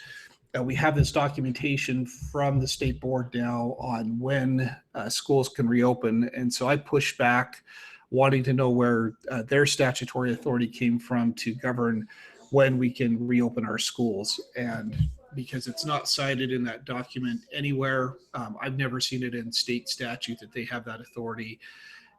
we have this documentation from the state board now on when schools can reopen. And so I pushed back wanting to know where their statutory authority came from to govern when we can reopen our schools. And because it's not cited in that document anywhere, I've never seen it in state statute that they have that authority.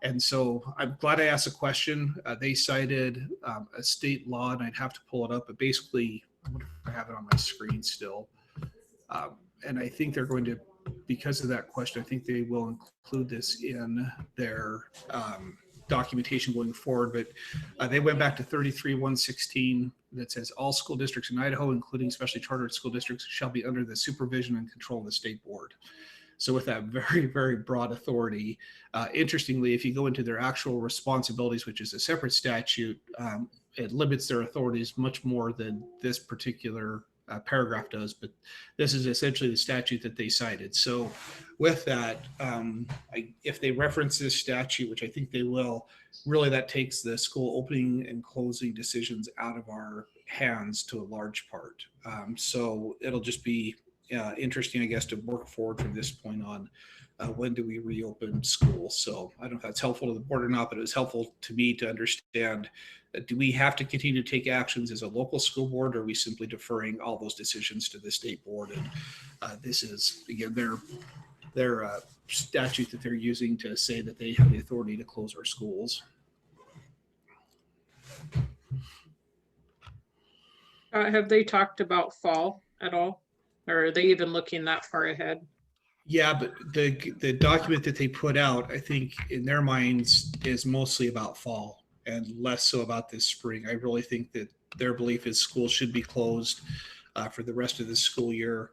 And so I'm glad I asked a question. They cited a state law, and I'd have to pull it up, but basically, I wonder if I have it on my screen still. And I think they're going to, because of that question, I think they will include this in their documentation going forward. But they went back to 33-116 that says all school districts in Idaho, including especially chartered school districts, shall be under the supervision and control of the state board. So with that very, very broad authority, interestingly, if you go into their actual responsibilities, which is a separate statute, it limits their authorities much more than this particular paragraph does. But this is essentially the statute that they cited. So with that, if they reference this statute, which I think they will, really that takes the school opening and closing decisions out of our hands to a large part. So it'll just be interesting, I guess, to work forward from this point on. When do we reopen schools? So I don't know if that's helpful to the board or not, but it was helpful to me to understand, do we have to continue to take actions as a local school board, or are we simply deferring all those decisions to the state board? And this is, again, their statute that they're using to say that they have the authority to close our schools. Have they talked about fall at all? Or are they even looking that far ahead? Yeah, but the document that they put out, I think in their minds is mostly about fall and less so about this spring. I really think that their belief is schools should be closed for the rest of the school year,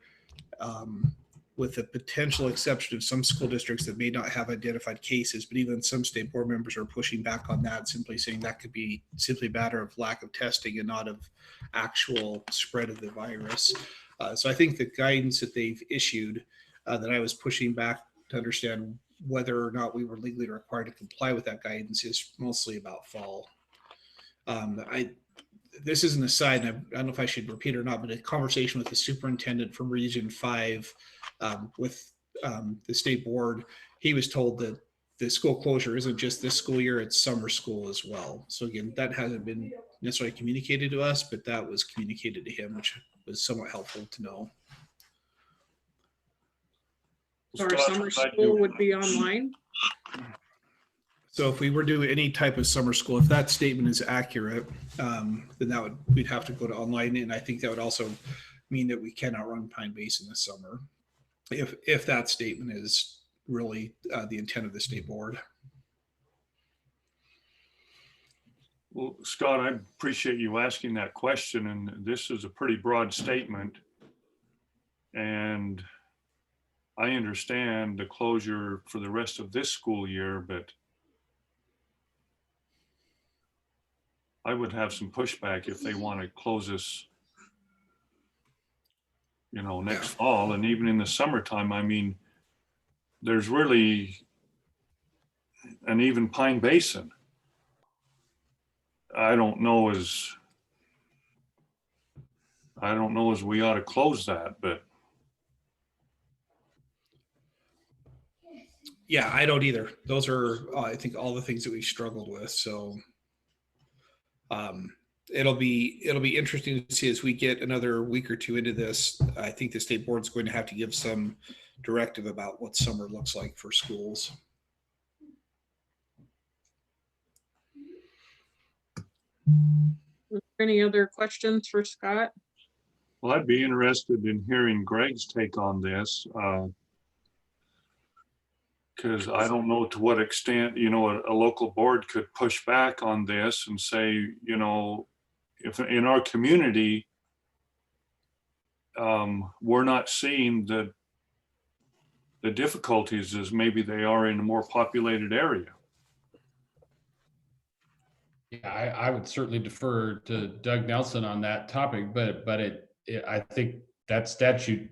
with the potential exception of some school districts that may not have identified cases, but even some state board members are pushing back on that, simply saying that could be simply a matter of lack of testing and not of actual spread of the virus. So I think the guidance that they've issued, that I was pushing back to understand whether or not we were legally required to comply with that guidance, is mostly about fall. This is an aside, and I don't know if I should repeat it or not, but a conversation with the superintendent from Region 5 with the state board, he was told that the school closure isn't just this school year, it's summer school as well. So again, that hasn't been necessarily communicated to us, but that was communicated to him, which was somewhat helpful to know. So our summer school would be online? So if we were doing any type of summer school, if that statement is accurate, then we'd have to go to online. And I think that would also mean that we cannot run Pine Base in the summer, if that statement is really the intent of the state board. Well, Scott, I appreciate you asking that question, and this is a pretty broad statement. And I understand the closure for the rest of this school year, but I would have some pushback if they want to close us, you know, next fall and even in the summertime. I mean, there's really an even Pine Basin. I don't know as we ought to close that, but Yeah, I don't either. Those are, I think, all the things that we struggled with. So it'll be interesting to see as we get another week or two into this. I think the state board's going to have to give some directive about what summer looks like for schools. Any other questions for Scott? well, I'd be interested in hearing Greg's take on this. Because I don't know to what extent, you know, a local board could push back on this and say, you know, if in our community, we're not seeing the difficulties as maybe they are in a more populated area. Yeah, I would certainly defer to Doug Nelson on that topic, but I think that statute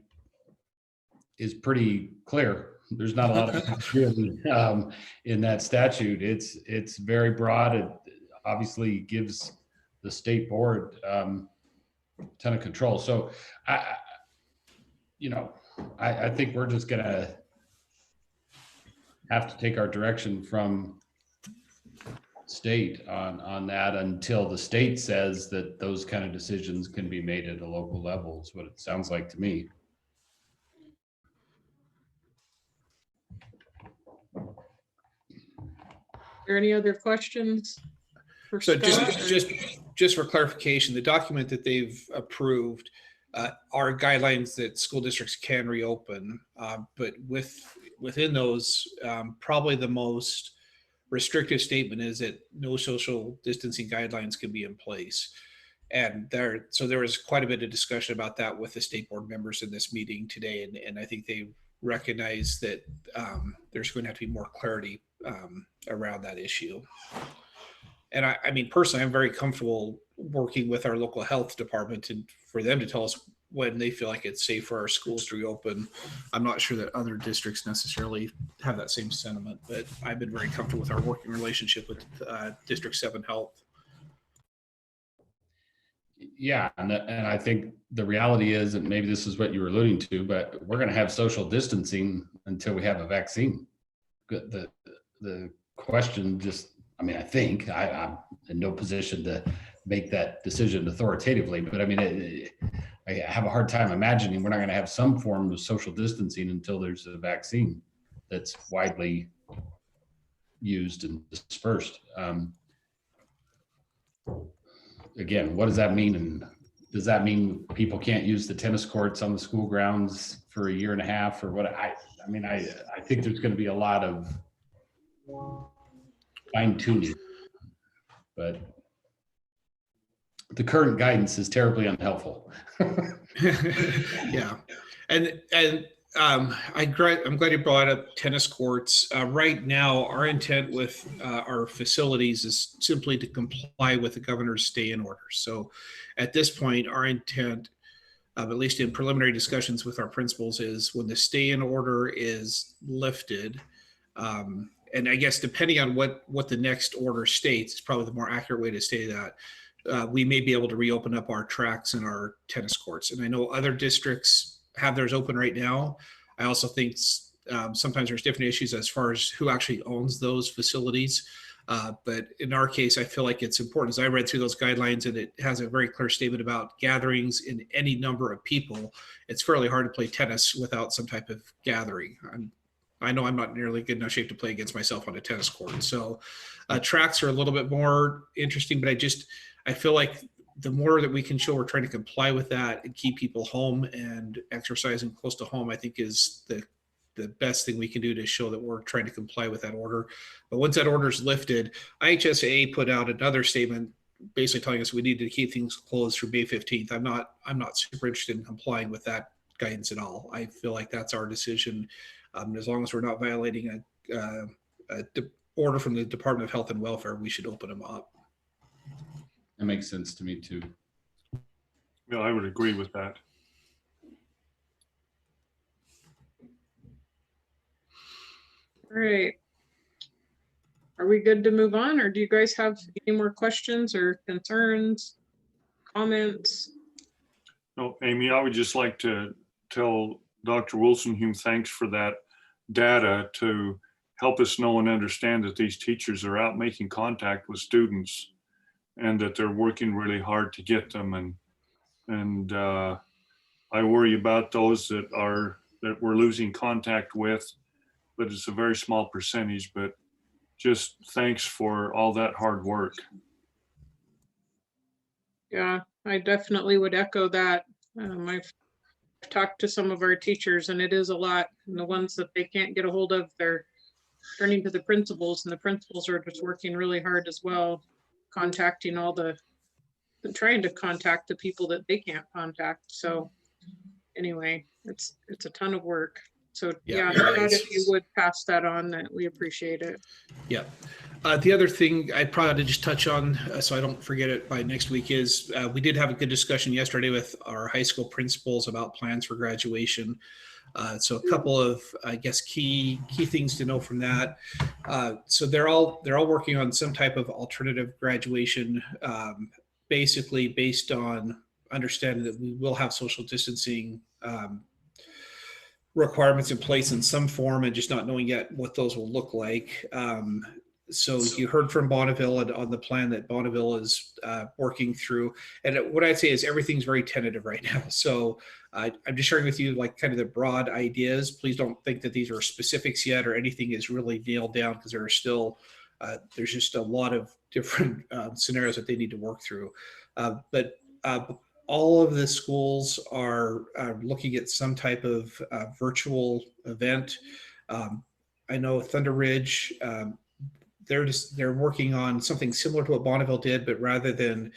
is pretty clear. There's not a lot of really in that statute. It's very broad. It obviously gives the state board a ton of control. So I think we're just gonna have to take our direction from state on that until the state says that those kind of decisions can be made at a local level, is what it sounds like to me. Are there any other questions? So just for clarification, the document that they've approved are guidelines that school districts can reopen, but within those, probably the most restrictive statement is that no social distancing guidelines can be in place. And there was quite a bit of discussion about that with the state board members in this meeting today, and I think they recognize that there's going to have to be more clarity around that issue. And I mean, personally, I'm very comfortable working with our local health department and for them to tell us when they feel like it's safe for our schools to reopen. I'm not sure that other districts necessarily have that same sentiment, but I've been very comfortable with our working relationship with District 7 Health. Yeah, and I think the reality is, and maybe this is what you were alluding to, but we're going to have social distancing until we have a vaccine. The question just, I mean, I think I'm in no position to make that decision authoritatively, but I mean, I have a hard time imagining we're not going to have some form of social distancing until there's a vaccine that's widely used and dispersed. Again, what does that mean? And does that mean people can't use the tennis courts on the school grounds for a year and a half or what? I mean, I think there's going to be a lot of fine tuning, but the current guidance is terribly unhelpful. Yeah, and I'm glad you brought up tennis courts. Right now, our intent with our facilities is simply to comply with the governor's stay-in order. So at this point, our intent, at least in preliminary discussions with our principals, is when the stay-in order is lifted, and I guess depending on what the next order states, it's probably the more accurate way to say that, we may be able to reopen up our tracks and our tennis courts. And I know other districts have theirs open right now. I also think sometimes there's different issues as far as who actually owns those facilities. But in our case, I feel like it's important, as I read through those guidelines, and it has a very clear statement about gatherings in any number of people. It's fairly hard to play tennis without some type of gathering. I know I'm not nearly good enough shape to play against myself on a tennis court. So tracks are a little bit more interesting, but I feel like the more that we can show we're trying to comply with that and keep people home and exercising close to home, I think is the the best thing we can do to show that we're trying to comply with that order. But once that order is lifted, IHSA put out another statement basically telling us we need to keep things closed through May 15th. I'm not super interested in complying with that guidance at all. I feel like that's our decision. As long as we're not violating a order from the Department of Health and Welfare, we should open them up. That makes sense to me too. Yeah, I would agree with that. All right. Are we good to move on, or do you guys have any more questions or concerns, comments? No, Amy, I would just like to tell Dr. Wilson-Hume thanks for that data to help us know and understand that these teachers are out making contact with students and that they're working really hard to get them. And I worry about those that we're losing contact with, but it's a very small percentage. But just thanks for all that hard work. Yeah, I definitely would echo that. I've talked to some of our teachers, and it is a lot. And the ones that they can't get a hold of, they're turning to the principals, and the principals are just working really hard as well, contacting trying to contact the people that they can't contact. So anyway, it's a ton of work. So yeah, Scott, if you would pass that on, that we appreciate it. Yeah. The other thing I probably ought to just touch on, so I don't forget it by next week, is we did have a good discussion yesterday with our high school principals about plans for graduation. So a couple of, I guess, key things to know from that. So they're all working on some type of alternative graduation, basically based on understanding that we will have social distancing requirements in place in some form, and just not knowing yet what those will look like. So you heard from Bonneville and on the plan that Bonneville is working through. And what I'd say is everything's very tentative right now. So I'm just sharing with you like kind of the broad ideas. Please don't think that these are specifics yet or anything is really nailed down, because there are still, there's just a lot of different scenarios that they need to work through. But all of the schools are looking at some type of virtual event. I know Thunder Ridge, they're working on something similar to what Bonneville did, but rather than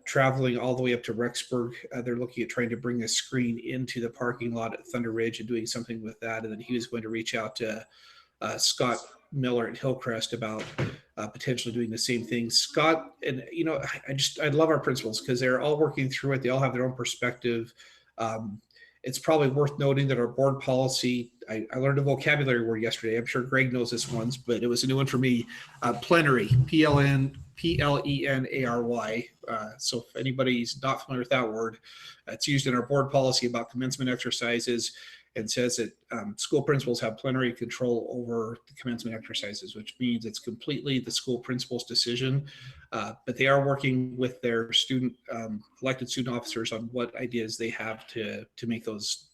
traveling all the way up to Rexburg, they're looking at trying to bring a screen into the parking lot at Thunder Ridge and doing something with that. And then he was going to reach out to Scott Miller at Hillcrest about potentially doing the same thing. Scott, and I love our principals because they're all working through it. They all have their own perspective. It's probably worth noting that our board policy, I learned a vocabulary word yesterday. I'm sure Greg knows this one, but it was a new one for me. Plenary, P-L-E-N-A-R-Y. So if anybody's not familiar with that word, it's used in our board policy about commencement exercises, and says that school principals have plenary control over the commencement exercises, which means it's completely the school principal's decision. But they are working with their elected student officers on what ideas they have to make those,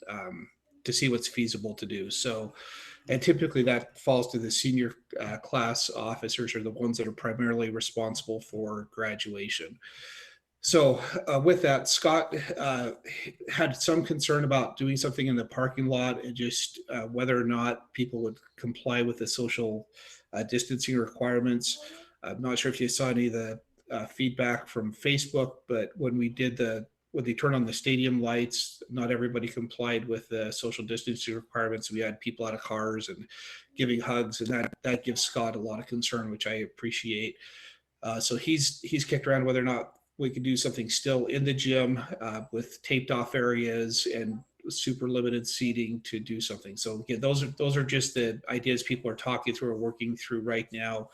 to see what's feasible to do. So, and typically that falls to the senior class officers, are the ones that are primarily responsible for graduation. So with that, Scott had some concern about doing something in the parking lot and just whether or not people would comply with the social distancing requirements. I'm not sure if you saw any of the feedback from Facebook, but when they turned on the stadium lights, not everybody complied with the social distancing requirements. We had people out of cars and giving hugs, and that gives Scott a lot of concern, which I appreciate. So he's kicked around whether or not we could do something still in the gym with taped off areas and super limited seating to do something. So again, those are just the ideas people are talking through or working through right now.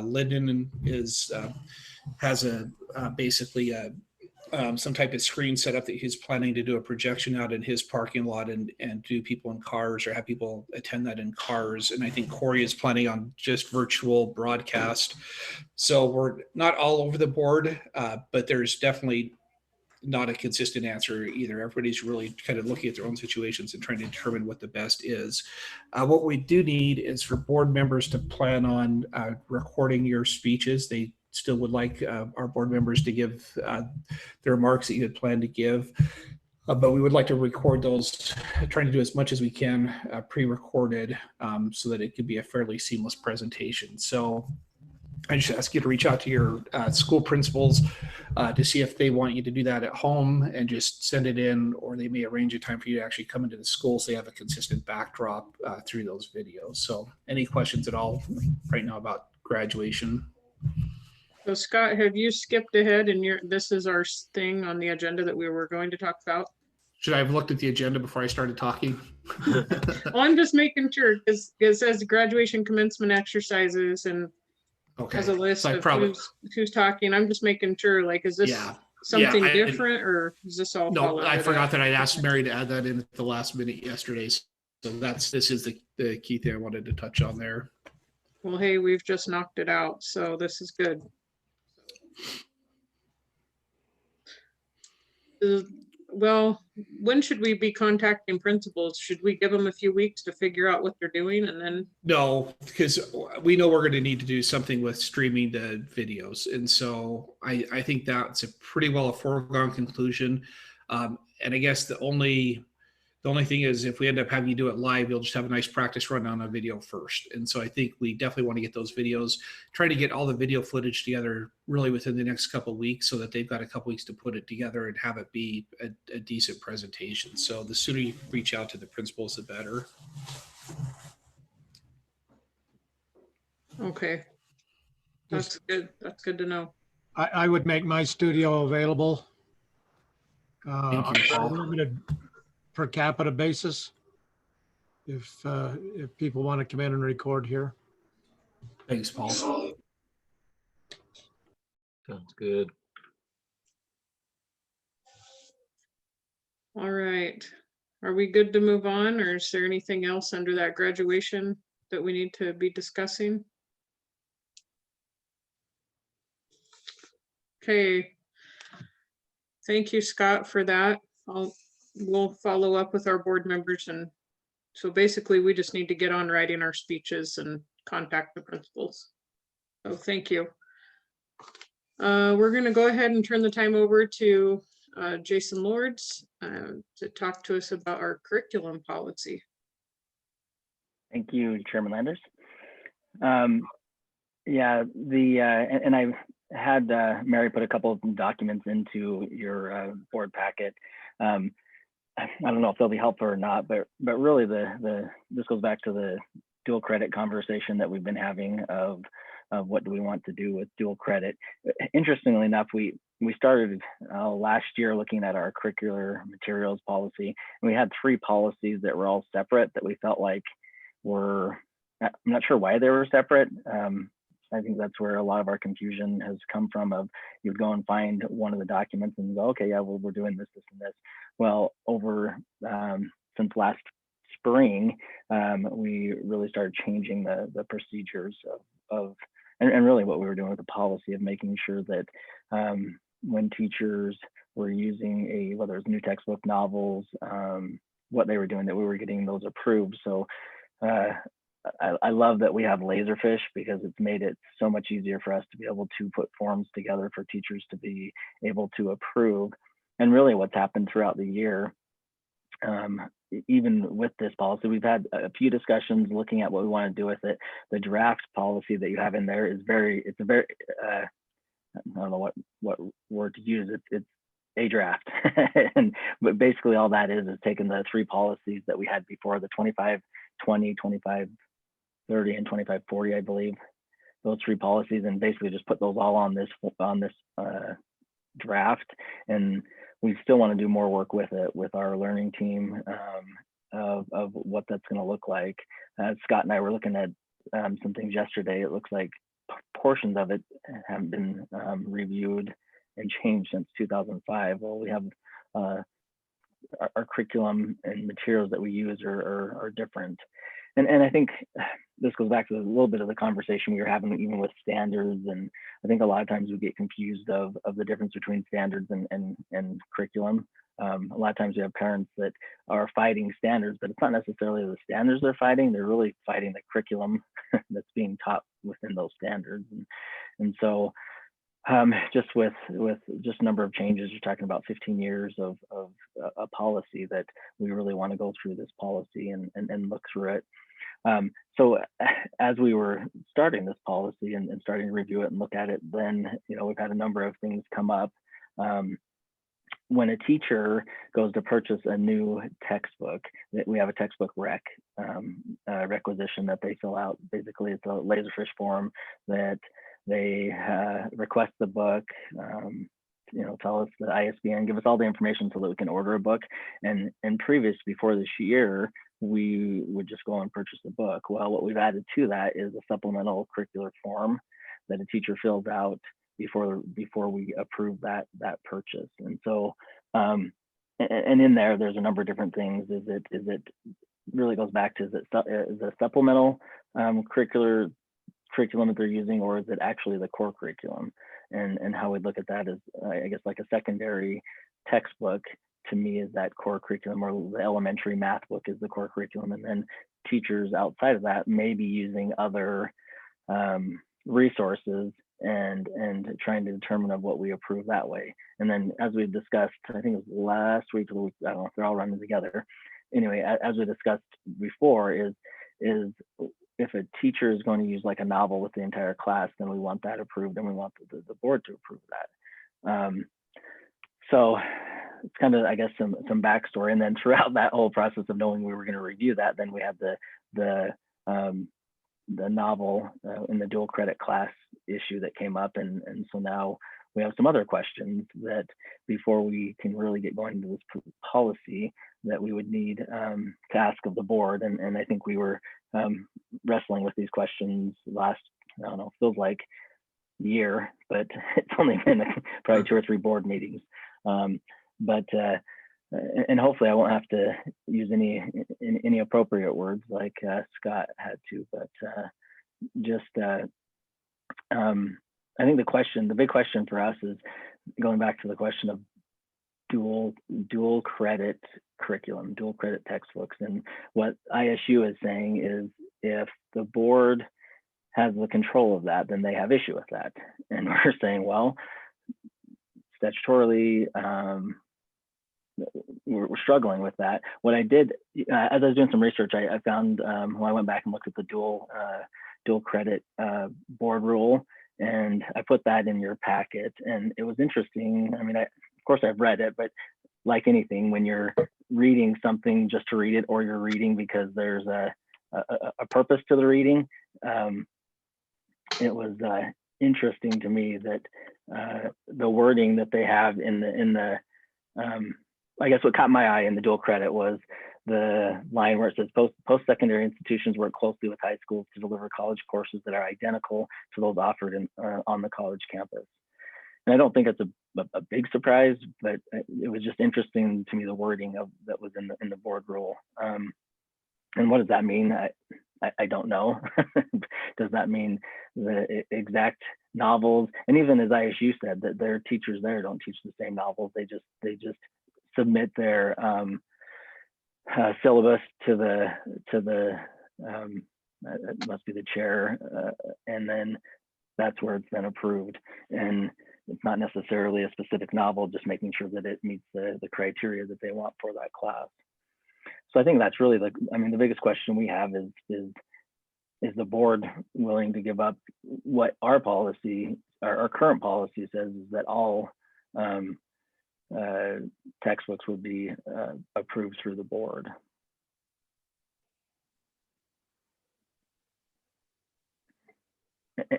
Linden has basically some type of screen set up that he's planning to do a projection out in his parking lot and do people in cars, or have people attend that in cars. And I think Corey is planning on just virtual broadcast. So we're not all over the board, but there's definitely not a consistent answer either. Everybody's really kind of looking at their own situations and trying to determine what the best is. What we do need is for board members to plan on recording your speeches. They still would like our board members to give the remarks that you had planned to give. But we would like to record those, trying to do as much as we can pre-recorded so that it could be a fairly seamless presentation. So I just ask you to reach out to your school principals to see if they want you to do that at home and just send it in, or they may arrange a time for you to actually come into the school so they have a consistent backdrop through those videos. So any questions at all right now about graduation? So Scott, have you skipped ahead and this is our thing on the agenda that we were going to talk about? Should I have looked at the agenda before I started talking? Well, I'm just making sure because it says graduation commencement exercises and has a list So I of probably- who's talking. I'm just making sure, like, is this something different or is this all? No, I forgot that I'd asked Mary to add that in at the last minute yesterday. So this is the key thing I wanted to touch on there. Well, hey, we've just knocked it out, so this is good. Well, when should we be contacting principals? Should we give them a few weeks to figure out what they're doing and then? No, because we know we're going to need to do something with streaming the videos. And so I think that's a pretty well a foregone conclusion. And I guess the only thing is if we end up having you do it live, you'll just have a nice practice run on a video first. And so I think we definitely want to get those videos, try to get all the video footage together really within the next couple of weeks so that they've got a couple weeks to put it together and have it be a decent presentation. So the sooner you reach out to the principals, the better. Okay. That's good. That's good to know. I would make my studio available Thank you, on a Paul. limited per capita basis. If people want to come in and record here. Thanks, Paul. Sounds good. All right. Are we good to move on, or is there anything else under that graduation that we need to be discussing? Okay. Thank you, Scott, for that. We'll follow up with our board members, and so basically we just need to get on writing our speeches and contact the principals. So thank you. We're going to go ahead and turn the time over to Jason Lords to talk to us about our curriculum policy. Thank you, Chairman Landers. Yeah, and I had Mary put a couple of documents into your board packet. I don't know if they'll be helpful or not, but really this goes back to the dual credit conversation that we've been having of what do we want to do with dual credit. Interestingly enough, we started last year looking at our curricular materials policy, and we had 3 policies that were all separate that we felt like were, I'm not sure why they were separate. I think that's where a lot of our confusion has come from. Of you'd go and find one of the documents and go, okay, yeah, well, we're doing this, this, and this. Well, over since last spring, we really started changing the procedures and really what we were doing with the policy of making sure that when teachers were using whether it's new textbook, novels, what they were doing, that we were getting those approved. So I love that we have Laserfish because it's made it so much easier for us to be able to put forms together for teachers to be able to approve. And really what's happened throughout the year, even with this policy, we've had a few discussions looking at what we want to do with it. The draft policy that you have in there is it's a very, I don't know what word to use. It's a draft. But basically all that is taking the 3 policies that we had before, the 2520, 2530, and 2540, I believe, those 3 policies, and basically just put those all on this draft. And we still want to do more work with it with our learning team of what that's going to look like. Scott and I were looking at some things yesterday. It looks like portions of it haven't been reviewed and changed since 2005. Well, we have our curriculum and materials that we use are different. And I think this goes back to a little bit of the conversation we were having even with standards. And I think a lot of times we get confused of the difference between standards and curriculum. A lot of times we have parents that are fighting standards, but it's not necessarily the standards they're fighting. They're really fighting the curriculum that's being taught within those standards. And so just with just number of changes, you're talking about 15 years of a policy that we really want to go through this policy and look through it. So as we were starting this policy and starting to review it and look at it, then, you know, we've had a number of things come up. When a teacher goes to purchase a new textbook, we have a textbook requisition that they fill out. Basically, it's a laserfish form that they request the book, you know, tell us the ISBN, give us all the information so that we can order a book. And before this year, we would just go and purchase the book. Well, what we've added to that is a supplemental curricular form that a teacher fills out before we approve that purchase. And so, and in there's a number of different things. Is it really goes back to is it supplemental curriculum that they're using, or is it actually the core curriculum? And how we look at that is, I guess, like a secondary textbook to me is that core curriculum, or the elementary math book is the core curriculum, and then teachers outside of that may be using other resources and trying to determine of what we approve that way. And then, as we discussed, I think it was last week, I don't know if they're all running together. Anyway, as we discussed before, is if a teacher is going to use like a novel with the entire class, then we want that approved, and we want the board to approve that. So it's kind of, I guess, some backstory. And then throughout that whole process of knowing we were going to review that, then we had the novel in the dual credit class issue that came up, and so now we have some other questions that before we can really get going into this policy that we would need to ask of the board. And I think we were wrestling with these questions last, I don't know, feels like year, but it's only been probably 2 or 3 board meetings. But and hopefully I won't have to use any appropriate words like Scott had to, but I think the big question for us is going back to the question of dual credit curriculum, dual credit textbooks. And what ISU is saying is if the board has the control of that, then they have issue with that. And we're saying, well, statutorily, we're struggling with that. What I did, as I was doing some research, I found, when I went back and looked at the dual credit board rule, and I put that in your packet, and it was interesting. I mean, of course I've read it, but like anything, when you're reading something just to read it, or you're reading because there's a purpose to the reading, it was interesting to me that the wording that they have in the I guess what caught my eye in the dual credit was the line where it says post-secondary institutions work closely with high schools to deliver college courses that are identical to those offered on the college campus. And I don't think it's a big surprise, but it was just interesting to me, the wording that was in the board rule. And what does that mean? I don't know. Does that mean the exact novels? And even as ISU said, that their teachers there don't teach the same novels. They just submit their syllabus to the it must be the chair, and then that's where it's been approved. And it's not necessarily a specific novel, just making sure that it meets the criteria that they want for that class. So I think that's really the biggest question we have is the board willing to give up what our policy, our current policy says, is that all textbooks would be approved through the board.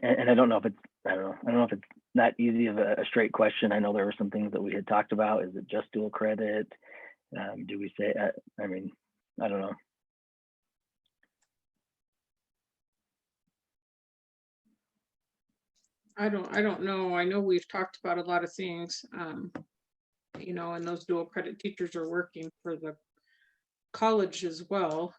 And I don't know if it's that easy of a straight question. I know there were some things that we had talked about. Is it just dual credit? Do we say? I don't know. I don't know. I know we've talked about a lot of things, you know, and those dual credit teachers are working for the college as well.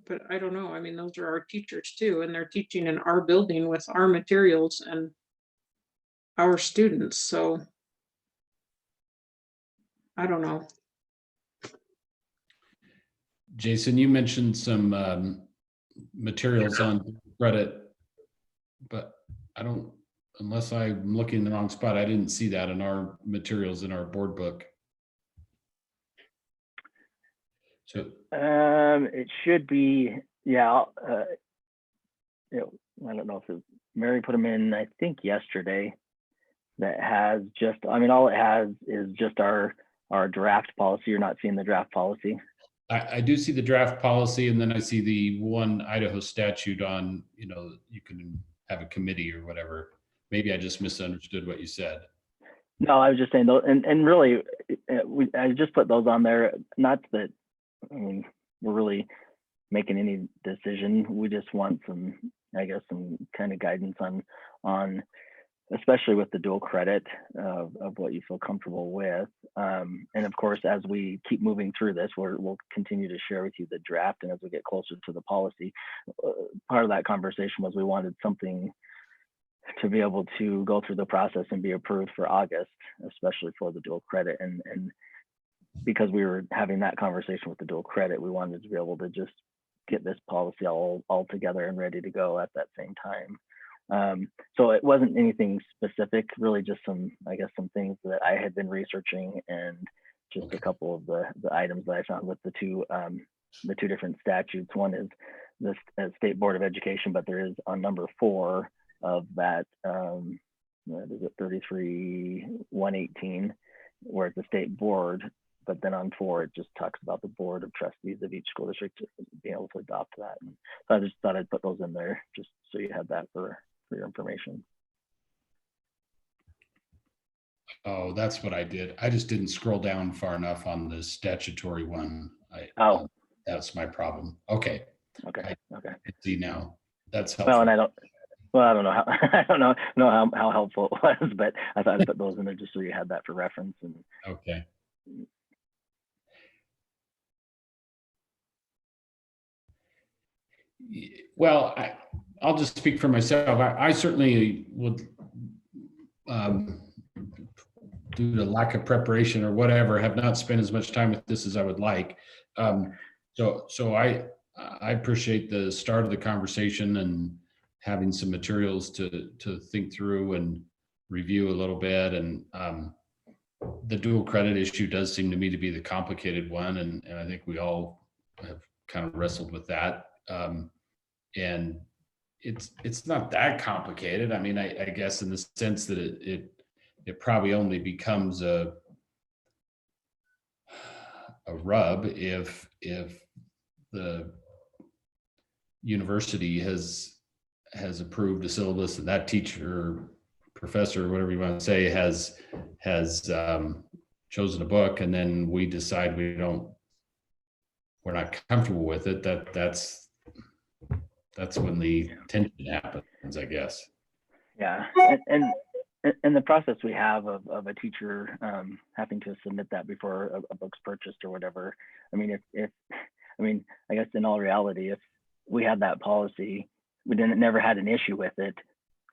But I don't know. I mean, those are our teachers too, and they're teaching in our building with our materials and our students. So I don't know. Jason, you mentioned some materials on credit, but I don't unless I'm looking in the wrong spot, I didn't see that in our materials in our board book. So It should be, yeah. I don't know if Mary put them in, I think yesterday, that has just, I mean, all it has is just our draft policy. You're not seeing the draft policy. I do see the draft policy, and then I see the one Idaho statute on, you can have a committee or whatever. Maybe I just misunderstood what you said. No, I was just saying those, and really, I just put those on there. Not that, I mean, we're really making any decision. We just want some, I guess, some kind of guidance on, especially with the dual credit of what you feel comfortable with. And of course, as we keep moving through this, we'll continue to share with you the draft. And as we get closer to the policy, part of that conversation was we wanted something to be able to go through the process and be approved for August, especially for the dual credit. And because we were having that conversation with the dual credit, we wanted to be able to just get this policy all together and ready to go at that same time. So it wasn't anything specific, really just some, I guess, some things that I had been researching, and just a couple of the items that I found with the two different statutes. One is the State Board of Education, but there is on number 4 of that, what is it, 33-118, where it's a state board, but then on 4, it just talks about the Board of Trustees of each school district being able to adopt that. And so I just thought I'd put those in there just so you had that for your information. Oh, that's what I did. I just didn't scroll down far enough on the statutory one. That's my problem. Okay. Okay. I see now. That's helpful. Well, and I don't know how I don't know how helpful it was, but I thought I'd put those in there just so you had that for reference. And okay. Well, I'll just speak for myself. I certainly would, due to lack of preparation or whatever, have not spent as much time with this as I would like. So I appreciate the start of the conversation and having some materials to think through and review a little bit. And the dual credit issue does seem to me to be the complicated one, and I think we all have kind of wrestled with that. And it's not that complicated. I mean, I guess in the sense that it probably only becomes a rub if the university has approved a syllabus and that teacher, professor, whatever you want to say, has chosen a book, and then we decide we're not comfortable with it. That's when the tension happens, I guess. Yeah, and the process we have of a teacher having to submit that before a book's purchased or whatever. I mean, I guess in all reality, if we had that policy, we never had an issue with it,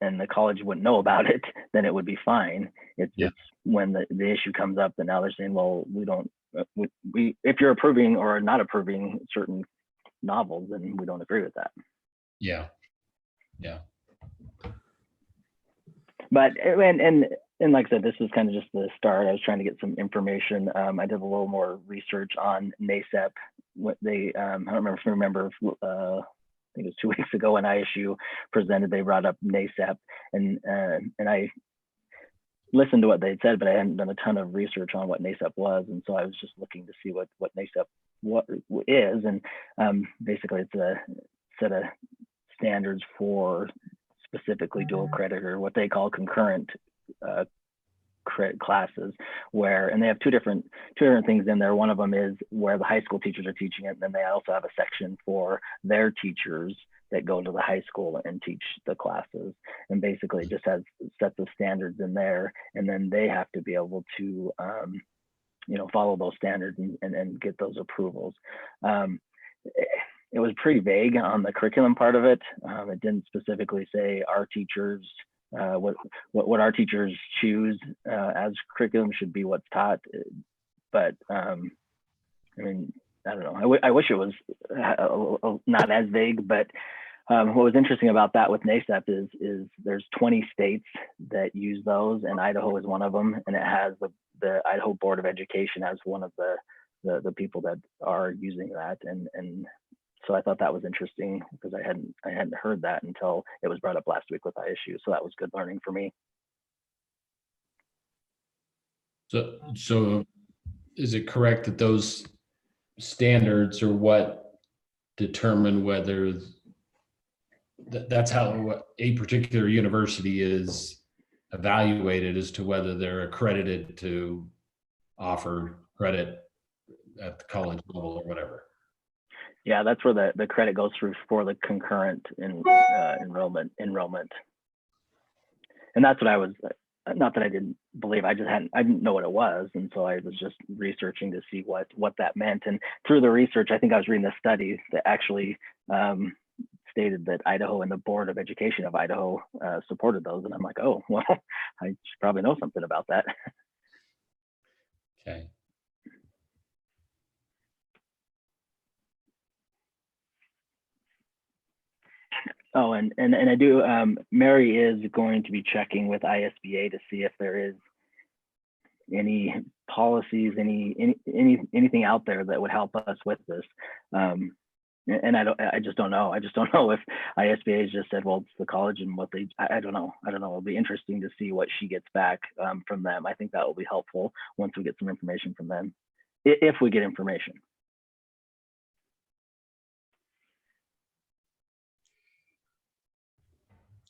and the college wouldn't know about it, then it would be fine. It's just when the issue comes up, and now they're saying, well, we don't, if you're approving or not approving certain novels, then we don't agree with that. Yeah. But and like I said, this is kind of just the start. I was trying to get some information. I did a little more research on NASEP. What they, I don't remember. I think it was 2 weeks ago when ISU presented. They brought up NASEP, and I listened to what they said, but I hadn't done a ton of research on what NASEP was, and so I was just looking to see what NASEP is, and basically it's a set of standards for specifically dual credit, or what they call concurrent credit classes, and they have two different things in there. One of them is where the high school teachers are teaching it, and then they also have a section for their teachers that go to the high school and teach the classes. And basically it just has sets of standards in there, and then they have to be able to follow those standards and get those approvals. It was pretty vague on the curriculum part of it. It didn't specifically say our teachers, what our teachers choose as curriculum should be what's taught. But I mean, I don't know. I wish it was not as vague, but What was interesting about that with NASEP is there's 20 states that use those, and Idaho is one of them, and it has the Idaho Board of Education as one of the people that are using that, and so I thought that was interesting because I hadn't heard that until it was brought up last week with ISU, so that was good learning for me. So is it correct that those standards are what determine whether that's how a particular university is evaluated as to whether they're accredited to offer credit at the college level or whatever? Yeah, that's where the credit goes through for the concurrent enrollment. And that's what I was, not that I didn't believe, I didn't know what it was. And so I was just researching to see what that meant. And through the research, I think I was reading a study that actually stated that Idaho and the Board of Education of Idaho supported those. And I'm like, oh, well, I should probably know something about that. Okay. Oh, and I do, Mary is going to be checking with ISBA to see if there is any policies, anything out there that would help us with this. And I just don't know. I just don't know if ISBA has just said, well, it's the college and what I don't know. It'll be interesting to see what she gets back from them. I think that will be helpful once we get some information from them, if we get information.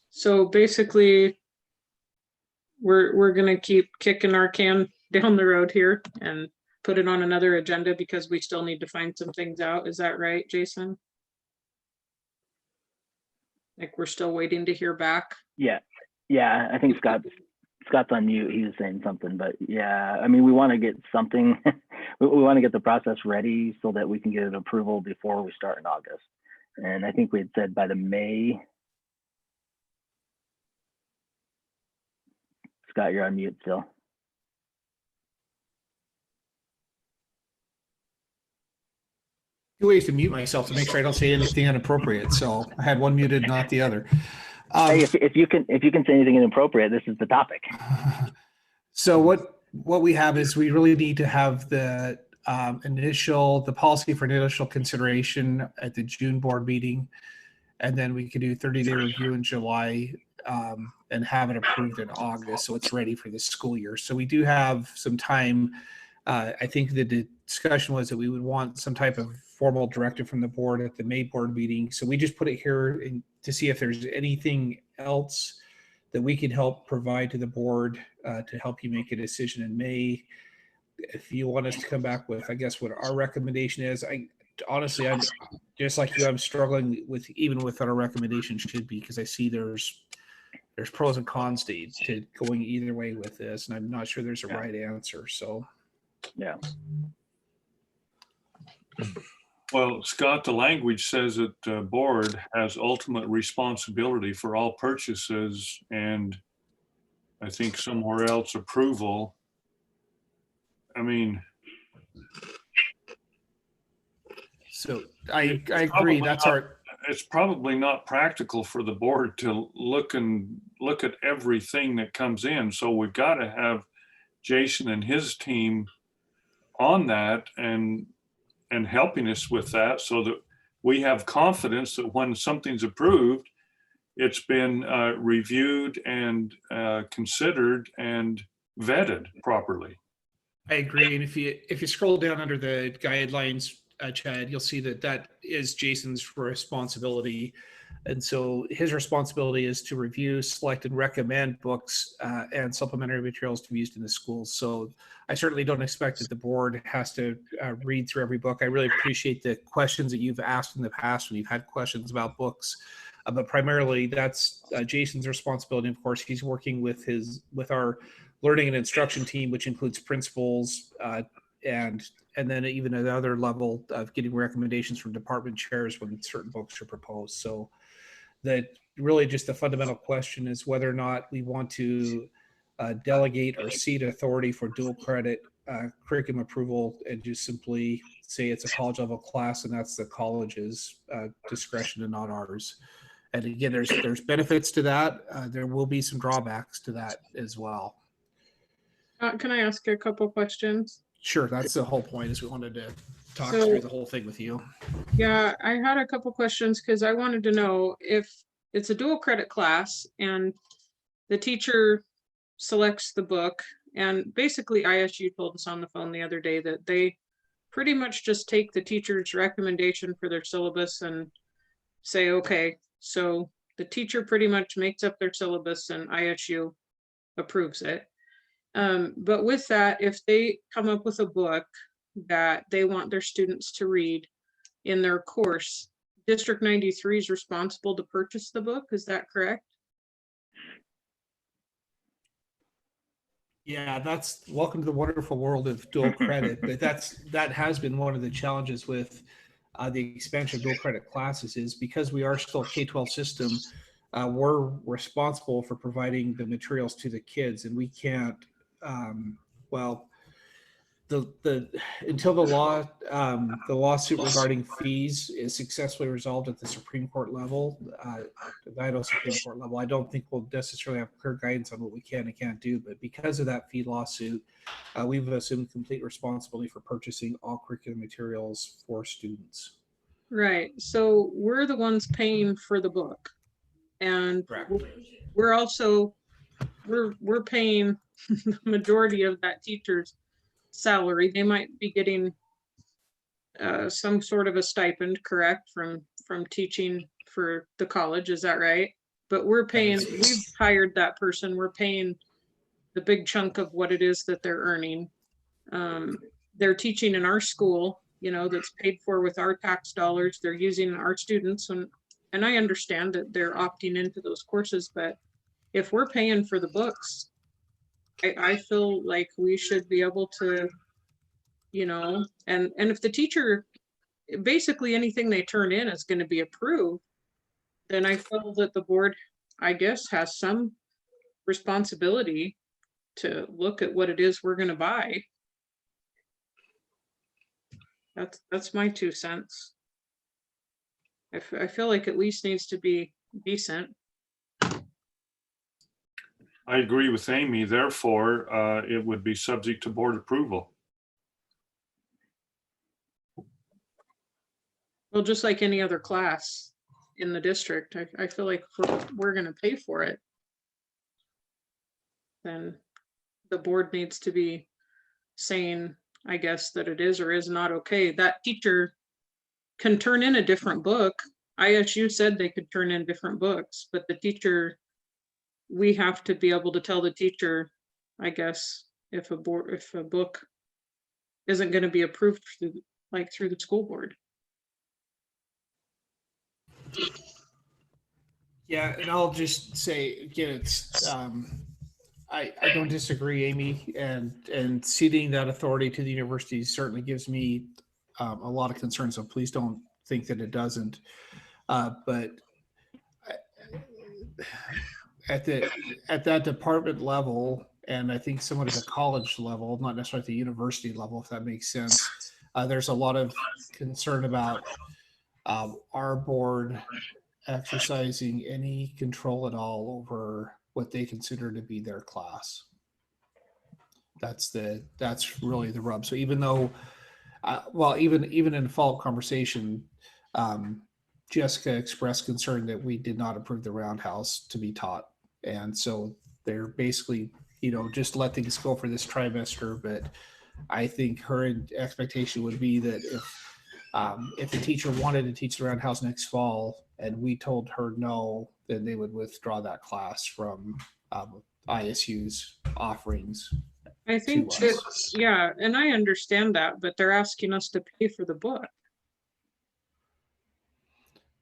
So basically, we're gonna keep kicking our can down the road here and put it on another agenda because we still need to find some things out. Is that right, Jason? Like we're still waiting to hear back? Yeah, I think Scott's on mute. He was saying something, but yeah, I mean, we want to get something, we want to get the process ready so that we can get an approval before we start in August. And I think we had said by the May. Scott, you're on mute still. Two ways to mute myself to make sure I don't say anything inappropriate. So I had one muted, not the other. Hey, if you can say anything inappropriate, this is the topic. So what we have is we really need to have the policy for initial consideration at the June board meeting, and then we could do 30-day review in July and have it approved in August, so it's ready for the school year. So we do have some time. I think the discussion was that we would want some type of formal directive from the board at the May board meeting. So we just put it here to see if there's anything else that we can help provide to the board to help you make a decision in May. If you want us to come back with, I guess, what our recommendation is, honestly, I'm just like you, I'm struggling with even with what our recommendation should be, because I see there's pros and cons to going either way with this, and I'm not sure there's a right answer. So yeah. Well, Scott, the language says that the board has ultimate responsibility for all purchases, and I think somewhere else approval. I mean, so I agree. It's probably not practical for the board to look at everything that comes in. So we've got to have Jason and his team on that and helping us with that, so that we have confidence that when something's approved, it's been reviewed and considered and vetted properly. I agree. And if you scroll down under the guidelines, Chad, you'll see that is Jason's responsibility. And so his responsibility is to review, select, and recommend books and supplementary materials to be used in the schools. So I certainly don't expect that the board has to read through every book. I really appreciate the questions that you've asked in the past when you've had questions about books. But primarily that's Jason's responsibility. Of course, he's working with our learning and instruction team, which includes principals and then even another level of getting recommendations from department chairs when certain books are proposed. So that really just the fundamental question is whether or not we want to delegate or cede authority for dual credit curriculum approval and just simply say it's a college level class and that's the college's discretion and not ours. And again, there's benefits to that. There will be some drawbacks to that as well. Can I ask a couple questions? Sure, that's the whole point, is we wanted to talk So- through the whole thing with you. Yeah, I had a couple questions because I wanted to know if it's a dual credit class and the teacher selects the book, and basically ISU told us on the phone the other day that they pretty much just take the teacher's recommendation for their syllabus and say, okay, so the teacher pretty much makes up their syllabus and ISU approves it. But with that, if they come up with a book that they want their students to read in their course, District 93 is responsible to purchase the book. Is that correct? Yeah, that's welcome to the wonderful world of dual credit. But that has been one of the challenges with the expansion of dual credit classes, is because we are still a K-12 system, we're responsible for providing the materials to the kids, and we can't. Well, until the lawsuit regarding fees is successfully resolved at the Supreme Court level, the Idaho Supreme Court level, I don't think we'll necessarily have clear guidance on what we can and can't do. But because of that fee lawsuit, we've assumed complete responsibility for purchasing all curriculum materials for students. Right. So we're the ones paying for the book, and Correct. we're also we're paying the majority of that teacher's salary. They might be getting some sort of a stipend, correct, from teaching for the college. Is that right? But we're paying. We've hired that person. We're paying the big chunk of what it is that they're earning. They're teaching in our school, you know, that's paid for with our tax dollars. They're using our students, and I understand that they're opting into those courses, but if we're paying for the books, I feel like we should be able to, you know, and if the teacher, basically anything they turn in is going to be approved, then I feel that the board, I guess, has some responsibility to look at what it is we're going to buy. That's my 2 cents. I feel like at least needs to be decent. I agree with Amy. Therefore, it would be subject to board approval. Well, just like any other class in the district, I feel like we're going to pay for it. Then the board needs to be saying, I guess, that it is or is not okay. That teacher can turn in a different book. ISU said they could turn in different books, but the teacher, we have to be able to tell the teacher, I guess, if a book isn't going to be approved through the school board. Yeah, and I'll just say again, it's I don't disagree, Amy, and ceding that authority to the university certainly gives me a lot of concern. So please don't think that it doesn't. But at that department level, and I think somewhat at the college level, not necessarily at the university level, if that makes sense, there's a lot of concern about our board exercising any control at all over what they consider to be their class. That's really the rub. So even though, even in follow-up conversation, Jessica expressed concern that we did not approve the roundhouse to be taught, and so they're basically, you know, just let things go for this trimester. But I think her expectation would be that if the teacher wanted to teach the roundhouse next fall and we told her no, then they would withdraw that class from ISU's offerings. I think that, yeah, and I understand that, but they're asking us to pay for the book.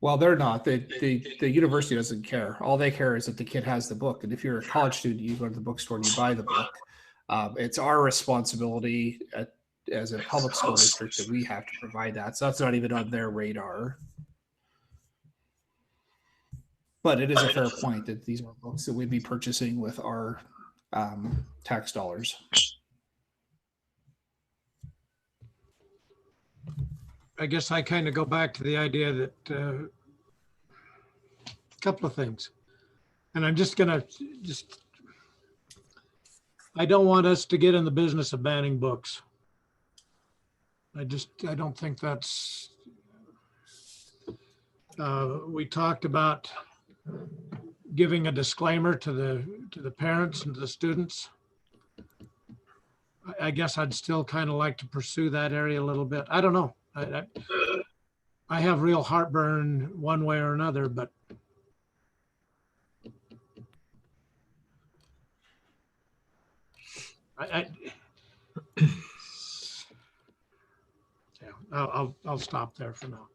Well, they're not. The university doesn't care. All they care is that the kid has the book. And if you're a college student, you go to the bookstore and you buy the book. It's our responsibility as a public school district that we have to provide that. So that's not even on their radar. But it is a fair point that these are books that we'd be purchasing with our tax dollars. I guess I kind of go back to the idea that couple of things. And I'm just gonna, I don't want us to get in the business of banning books. I don't think that's, we talked about giving a disclaimer to the parents and to the students. I guess I'd still kind of like to pursue that area a little bit. I don't know. I have real heartburn one way or another, but yeah, I'll stop there for now.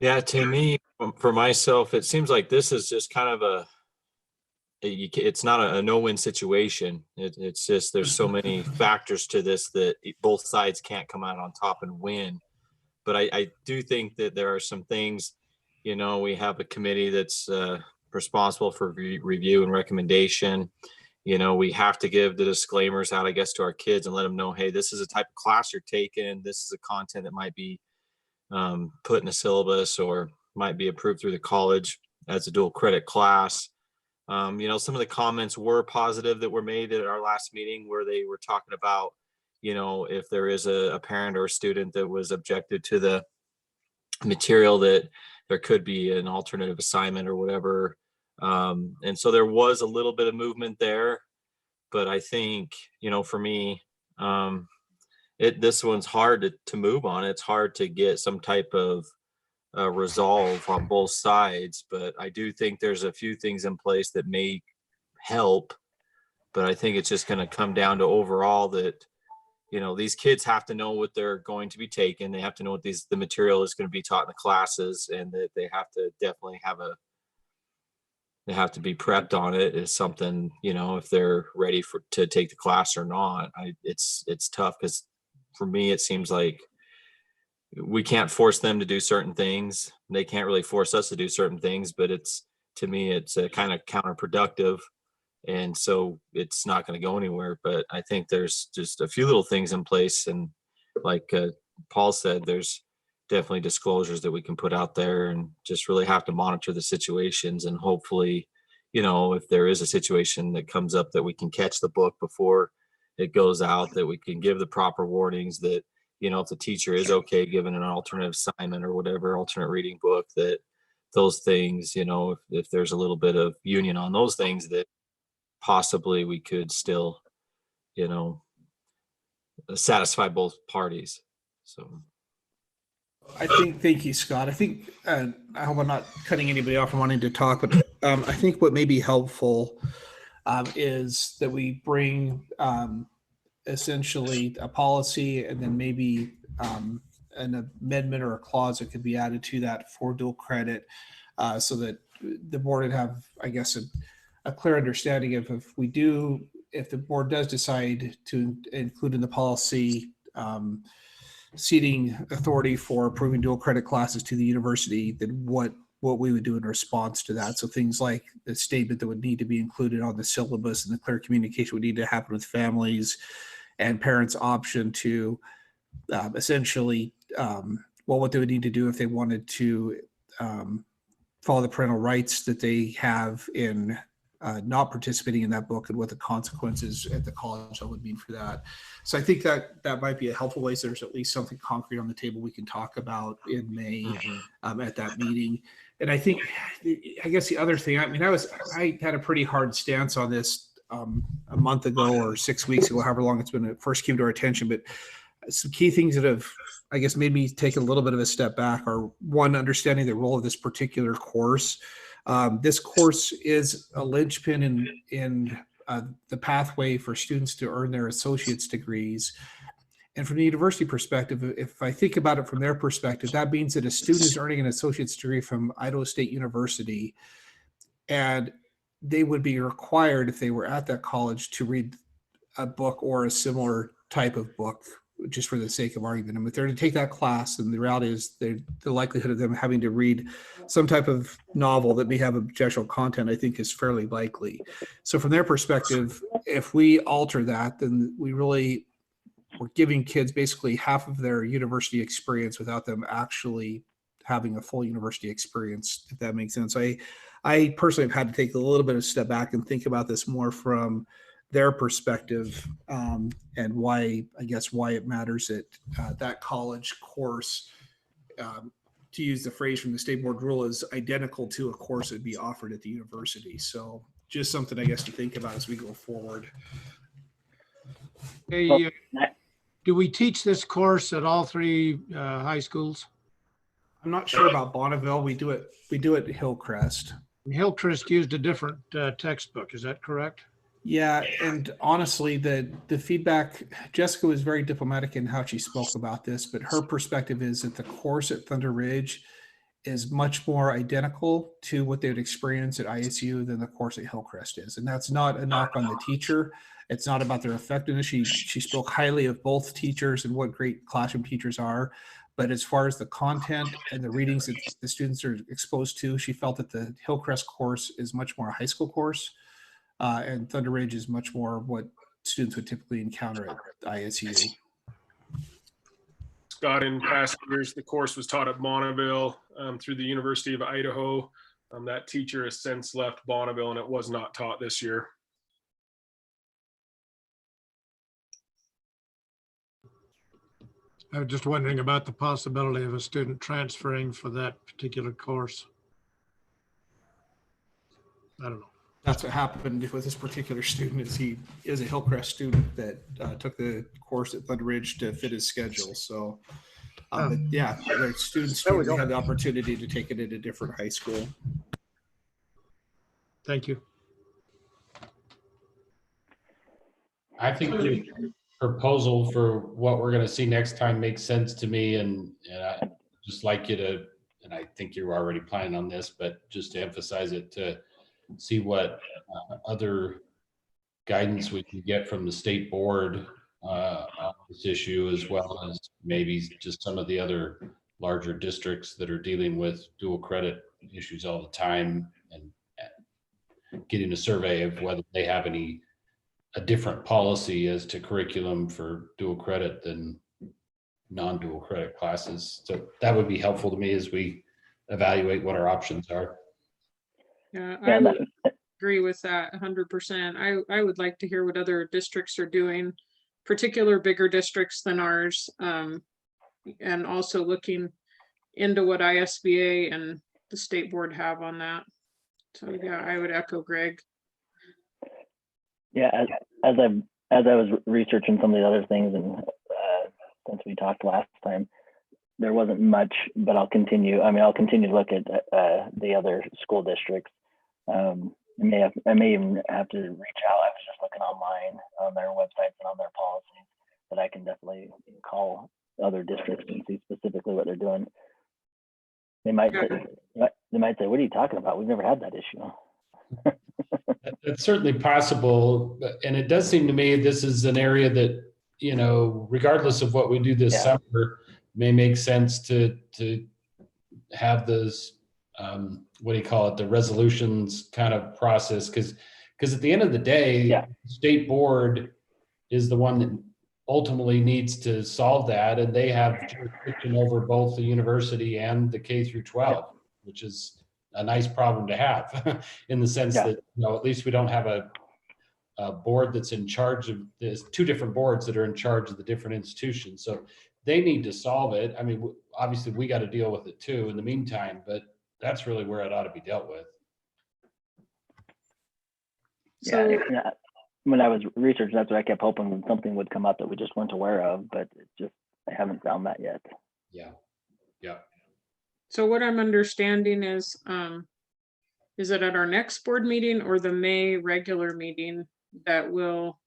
Yeah, to me, for myself, it seems like this is just kind of it's not a no-win situation. It's just there's so many factors to this that both sides can't come out on top and win. But I do think that there are some things, we have a committee that's responsible for review and recommendation. We have to give the disclaimers out, I guess, to our kids and let them know, hey, this is a type of class you're taking. This is a content that might be put in a syllabus or might be approved through the college as a dual credit class. Some of the comments were positive that were made at our last meeting where they were talking about, if there is a parent or a student that was objected to the material, that there could be an alternative assignment or whatever. And so there was a little bit of movement there, but I think, for me, this one's hard to move on. It's hard to get some type of resolve on both sides, but I do think there's a few things in place that may help. But I think it's just going to come down to overall that, these kids have to know what they're going to be taking. They have to know what the material is going to be taught in the classes, and that they have to definitely they have to be prepped on it. Is something, if they're ready to take the class or not. It's tough because for me, it seems like we can't force them to do certain things. They can't really force us to do certain things, but to me, it's kind of counterproductive. And so it's not going to go anywhere. But I think there's just a few little things in place. And like Paul said, there's definitely disclosures that we can put out there, and just really have to monitor the situations. And hopefully, if there is a situation that comes up, that we can catch the book before it goes out, that we can give the proper warnings that, if the teacher is okay giving an alternate assignment or whatever, alternate reading book, that those things, if there's a little bit of union on those things, that possibly we could still, satisfy both parties. So thank you, Scott. I think, I hope I'm not cutting anybody off from wanting to talk, but I think what may be helpful is that we bring essentially a policy, and then maybe an amendment or a clause that could be added to that for dual credit, so that the board would have, I guess, a clear understanding of if the board does decide to include in the policy ceding authority for approving dual credit classes to the university, then what we would do in response to that. So things like the statement that would need to be included on the syllabus, and the clear communication would need to happen with families and parents' option to essentially, what they would need to do if they wanted to follow the parental rights that they have in not participating in that book, and what the consequences at the college would mean for that. So I think that might be a helpful way. So there's at least something concrete on the table we can talk about in May at that meeting. And I think, I guess the other thing, I had a pretty hard stance on this a month ago or 6 weeks ago, however long it's been, it first came to our attention. But some key things that have, I guess, made me take a little bit of a step back are, one, understanding the role of this particular course. This course is a linchpin in the pathway for students to earn their associate's degrees. And from the university perspective, if I think about it from their perspective, that means that a student is earning an associate's degree from Idaho State University, and they would be required, if they were at that college, to read a book or a similar type of book, just for the sake of argument. And if they're to take that class, and the reality is the likelihood of them having to read some type of novel that may have objectionable content, I think, is fairly likely. So from their perspective, if we alter that, then we're giving kids basically half of their university experience without them actually having a full university experience, if that makes sense. I personally have had to take a little bit of a step back and think about this more from their perspective, and why it matters that that college course, to use the phrase from the state board rule, is identical to a course that would be offered at the university. So just something, I guess, to think about as we go forward. Hey, do we teach this course at all three high schools? I'm not sure about Bonneville. We do it at Hillcrest. Hillcrest used a different textbook. Is that correct? Yeah, and honestly, the feedback, Jessica was very diplomatic in how she spoke about this, but her perspective is that the course at Thunder Ridge is much more identical to what they would experience at ISU than the course at Hillcrest is. And that's not a knock on the teacher. It's not about their effectiveness. She spoke highly of both teachers and what great classroom teachers are. But as far as the content and the readings that the students are exposed to, she felt that the Hillcrest course is much more a high school course. And Thunder Ridge is much more what students would typically encounter at ISU. Scott, in past years, the course was taught at Bonneville through the University of Idaho. That teacher has since left Bonneville, and it was not taught this year. I was just wondering about the possibility of a student transferring for that particular course. I don't know. That's what happened with this particular student. Is he is a Hillcrest student that took the course at Thunder Ridge to fit his schedule. So, but yeah, the students had the opportunity to take it at a different high school. Thank you. I think the proposal for what we're going to see next time makes sense to me, and I just like you to, and I think you're already planning on this, but just to emphasize it, to see what other guidance we can get from the state board on this issue, as well as maybe just some of the other larger districts that are dealing with dual credit issues all the time, and getting a survey of whether they have a different policy as to curriculum for dual credit than non-dual credit classes. So that would be helpful to me as we evaluate what our options are. Yeah, I would agree with that 100%. I would like to hear what other districts are doing, particular bigger districts than ours, and also looking into what ISBA and the state board have on that. So yeah, I would echo Greg. Yeah, as I was researching some of the other things, and since we talked last time, there wasn't much, but I'll continue. I mean, I'll continue to look at the other school districts. I may even have to reach out. I was just looking online on their websites and on their policies, but I can definitely call other districts and see specifically what they're doing. They might say, "What are you talking about? We've never had that issue." It's certainly possible, and it does seem to me this is an area that, you know, regardless of what we do this summer, may make sense to have those what do you call it, the resolutions kind of process, because at the end of the day, the state board is the one that ultimately needs to solve that, and they have jurisdiction over both the university and the K through 12, which is a nice problem to have in the sense that, you know, at least we don't have a board that's in charge of, there's two different boards that are in charge of the different institutions. So they need to solve it. I mean, obviously we got to deal with it too in the meantime, but that's really where it ought to be dealt with. Yeah, when I was researching, that's what I kept hoping that something would come up that we just weren't aware of, but it just, I haven't found that yet. Yeah. So what I'm understanding is it at our next board meeting or the May regular meeting that will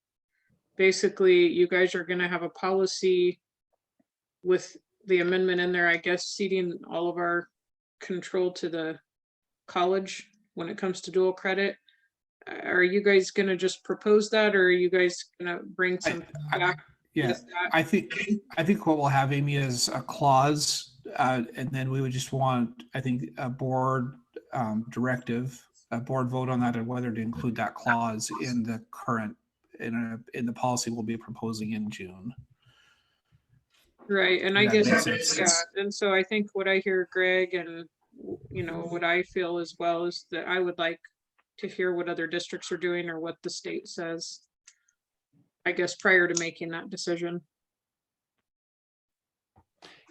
basically, you guys are going to have a policy with the amendment in there, I guess, ceding all of our control to the college when it comes to dual credit. Are you guys going to just propose that, or are you guys going to bring some back? Yeah, I think what we'll have, Amy, is a clause, and then we would just want, I think, a board directive, a board vote on that, and whether to include that clause in the current in the policy we'll be proposing in June. Right, and I Yeah, that guess, makes sense. yeah, and so I think what I hear Greg and, you know, what I feel as well is that I would like to hear what other districts are doing or what the state says. I guess prior to making that decision.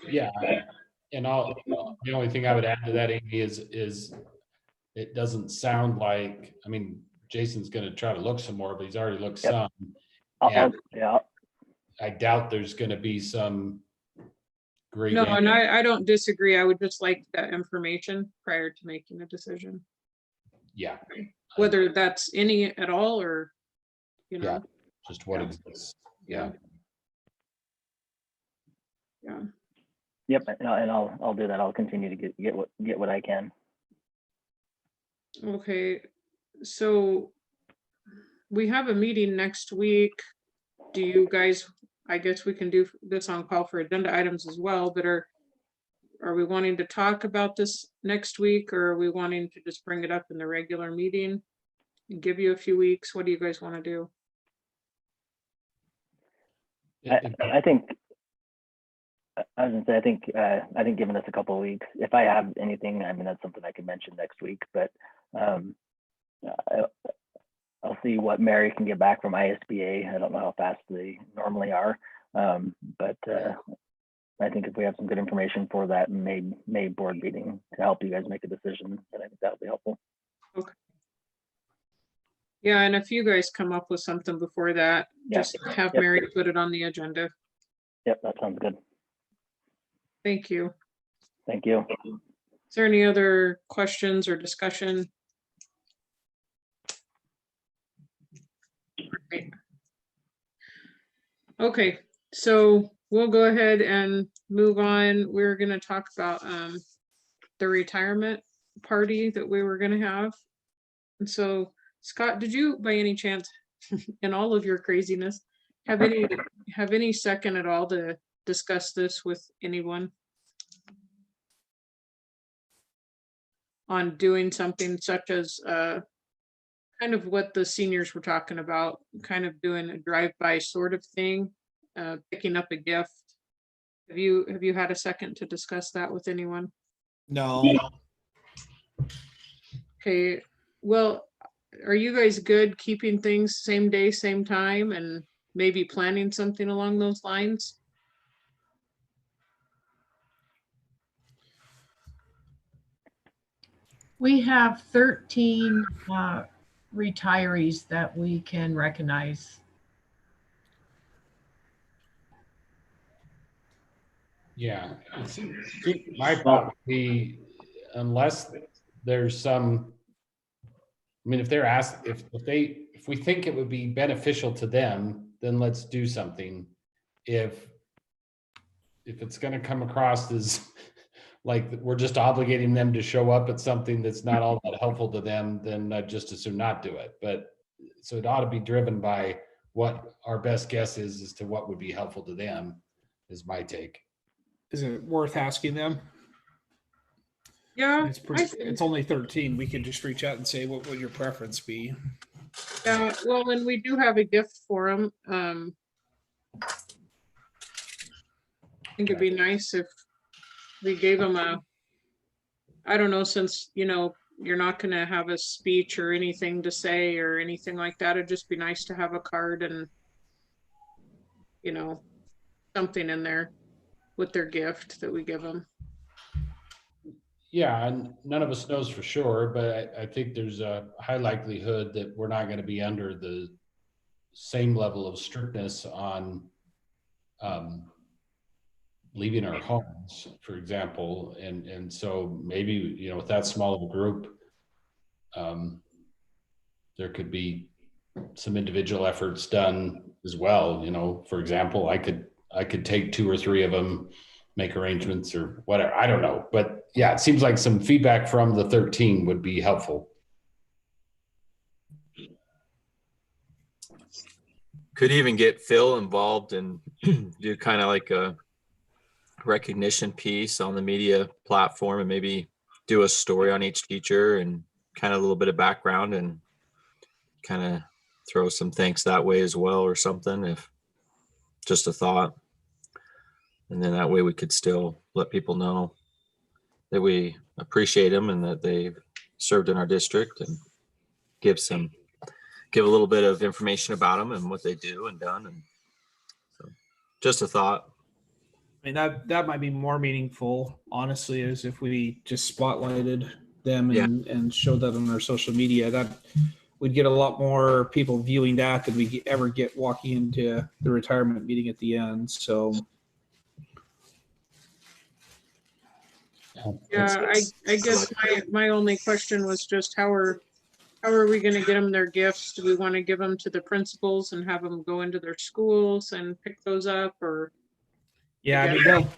Yeah, and the only thing I would add to that, Amy, is it doesn't sound like, I mean, Jason's gonna try to look some more, but he's already looked some. And Yeah. I doubt there's gonna be some great. No, and I don't disagree. I would just like that information prior to making a decision, Yeah, whether that's any at all or, you yeah, know. just what exists. Yeah. Yeah. Yep, and I'll do that. I'll continue to get what I can. Okay, so we have a meeting next week. Do you guys, I guess we can do this on call for agenda items as well, but are we wanting to talk about this next week, or are we wanting to just bring it up in the regular meeting and give you a few weeks? What do you guys want to do? I think I was gonna say I think giving us a couple of weeks. If I have anything, I mean that's something I could mention next week. But I'll see what Mary can get back from ISBA. I don't know how fast they normally are, but I think if we have some good information for that May board meeting to help you guys make a decision, then I think that would be helpful. Okay. Yeah, and if you guys come up with something before that, just have Mary put it on the agenda. Yep, that sounds good. Thank you. Thank you. Is there any other questions or discussion? Great. Okay, so we'll go ahead and move on. We're going to talk about the retirement party that we were going to have. And so, Scott, did you by any chance, in all of your craziness, have any second at all to discuss this with anyone on doing something such as kind of what the seniors were talking about, kind of doing a drive-by sort of thing, picking up a gift? Have you had a second to discuss that with anyone? No. Okay, well, are you guys good keeping things same day, same time, and maybe planning something along those lines? We have 13 retirees that we can recognize. Yeah, my thought would be, unless there's some, I mean, if they're asked, if we think it would be beneficial to them, then let's do something. If it's going to come across as like we're just obligating them to show up at something that's not all that helpful to them, then I'd just as soon not do it. But so it ought to be driven by what our best guess is as to what would be helpful to them, is my take. Is it worth asking them? Yeah, it's only 13. We could just reach out and say, what would your preference be? Yeah, well, and we do have a gift for them. I think it'd be nice if we gave them I don't know, since, you know, you're not going to have a speech or anything to say or anything like that. It'd just be nice to have a card and, you know, something in there with their gift that we give them. Yeah, and none of us knows for sure, but I think there's a high likelihood that we're not going to be under the same level of strictness on leaving our homes, for example. And so maybe, you know, with that small of a group, there could be some individual efforts done as well. You know, for example, I could take 2 or 3 of them, make arrangements or whatever. I don't know, but yeah, it seems like some feedback from the 13 would be helpful. Could even get Phil involved and do kind of like a recognition piece on the media platform, and maybe do a story on each teacher and kind of a little bit of background, and kind of throw some thanks that way as well or something, if just a thought. And then that way we could still let people know that we appreciate them and that they've served in our district, and give a little bit of information about them and what they do and done. And so just a thought. I mean, that might be more meaningful, honestly, is if we just spotlighted them and showed that on our social media. That we'd get a lot more people viewing that than we ever get walking into the retirement meeting at the end. So Yeah, I guess my only question was just how are we going to get them their gifts? Do we want to give them to the principals and have them go into their schools and pick those up, or? yeah, I mean,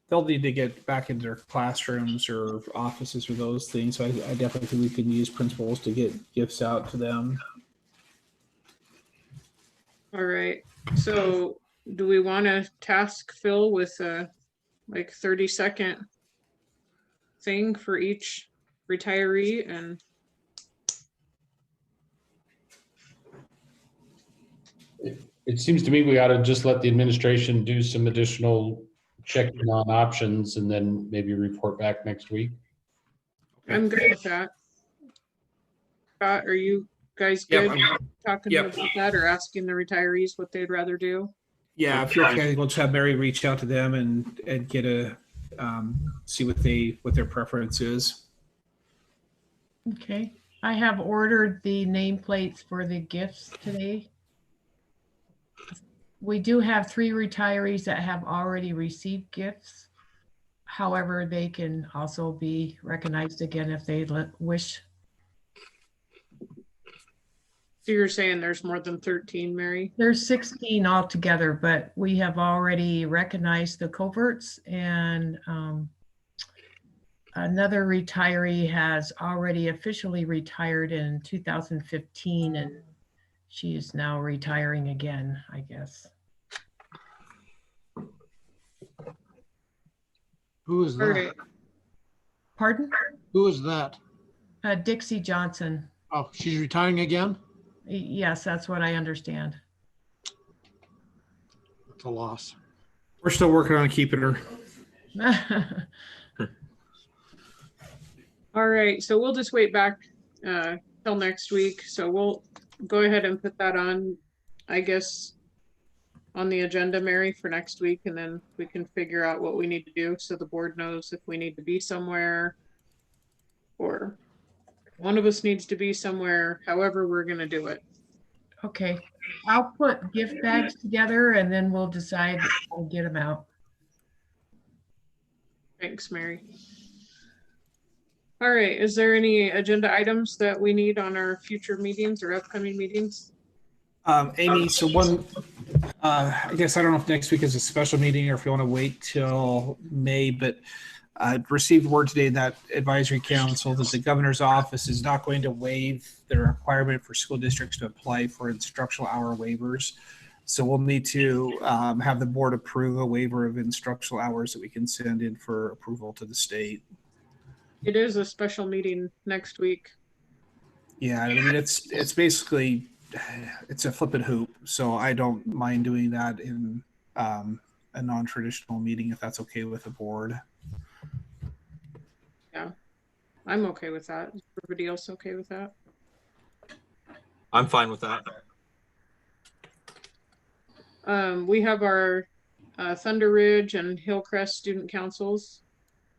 they'll need to get back into their classrooms or offices or those things. So I definitely think we can use principals to get gifts out to them. All right. So do we want to task Phil with a like 30-second thing for each retiree? And It seems to me we ought to just let the administration do some additional checking on options and then maybe report back next week. I'm good with that. Scott, are you guys good talking about that, or asking the retirees what they'd rather do? Yeah, if you're okay, we'll just have Mary reach out to them and get a see what their preference is. Okay, I have ordered the nameplates for the gifts today. We do have 3 retirees that have already received gifts. However, they can also be recognized again if they wish. So you're saying there's more than 13, Mary? There's 16 altogether, but we have already recognized the coverts, and another retiree has already officially retired in 2015, and she is now retiring again, I guess. Who is that? Right. Pardon? Who is that? Dixie Johnson. Oh, she's retiring again? Yes, that's what I understand. It's a loss. We're still working on keeping her. All right, so we'll just wait back till next week. So we'll go ahead and put that on, I guess, on the agenda, Mary, for next week, and then we can figure out what we need to do so the board knows if we need to be somewhere, or one of us needs to be somewhere, however we're going to do it. Okay, I'll put gift bags together and then we'll decide how to get them out. Thanks, Mary. All right, is there any agenda items that we need on our future meetings or upcoming meetings? Amy, so one, I guess I don't know if next week is a special meeting or if you want to wait till May, but I received word today that advisory council that the governor's office is not going to waive the requirement for school districts to apply for instructional hour waivers. So we'll need to have the board approve a waiver of instructional hours that we can send in for approval to the state. It is a special meeting next week. Yeah, I mean, it's basically, it's a flippin' hoop. So I don't mind doing that in a non-traditional meeting if that's okay with the board. Yeah, I'm okay with that. Is everybody else okay with that? I'm fine with that. We have our Thunder Ridge and Hillcrest student councils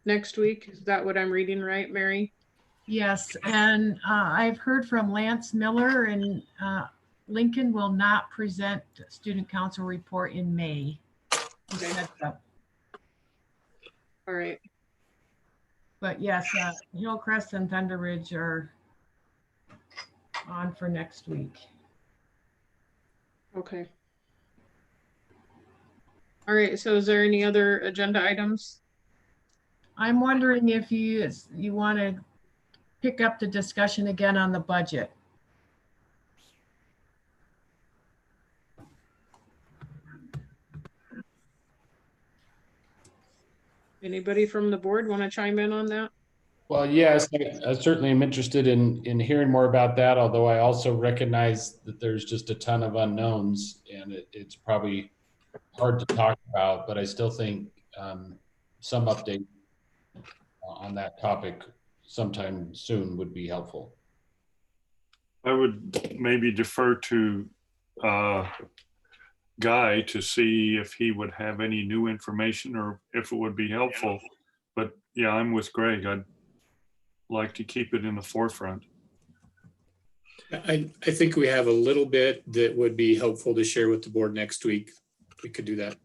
next week. Is that what I'm reading right, Mary? Yes, and I've heard from Lance Miller, and Lincoln will not present student council report in May. Okay. All right. But yes, Hillcrest and Thunder Ridge are on for next week. Okay. All right, so is there any other agenda items? I'm wondering if you want to pick up the discussion again on the budget. Anybody from the board want to chime in on that? Well, yes, I certainly am interested in hearing more about that, although I also recognize that there's just a ton of unknowns, and it's probably hard to talk about, but I still think some update on that topic sometime soon would be helpful. I would maybe defer to Guy to see if he would have any new information or if it would be helpful. But yeah, I'm with Greg. I'd like to keep it in the forefront. I think we have a little bit that would be helpful to share with the board next week. We could do that.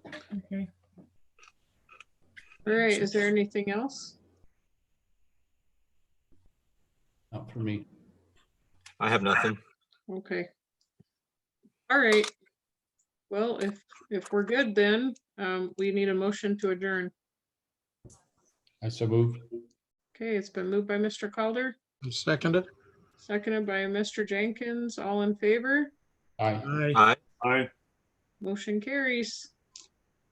Okay. All right, is there anything else? Not for me. I have nothing. Okay. All right. Well, if we're good, then we need a motion to adjourn. I so moved. Okay, it's been moved by Mr. Calder, Seconded. seconded by Mr. Jenkins. All in favor? Aye. Aye. Aye. Aye. Motion carries.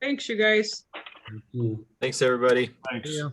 Thanks, you guys. Thank you. Thanks, everybody. Thanks. Yeah.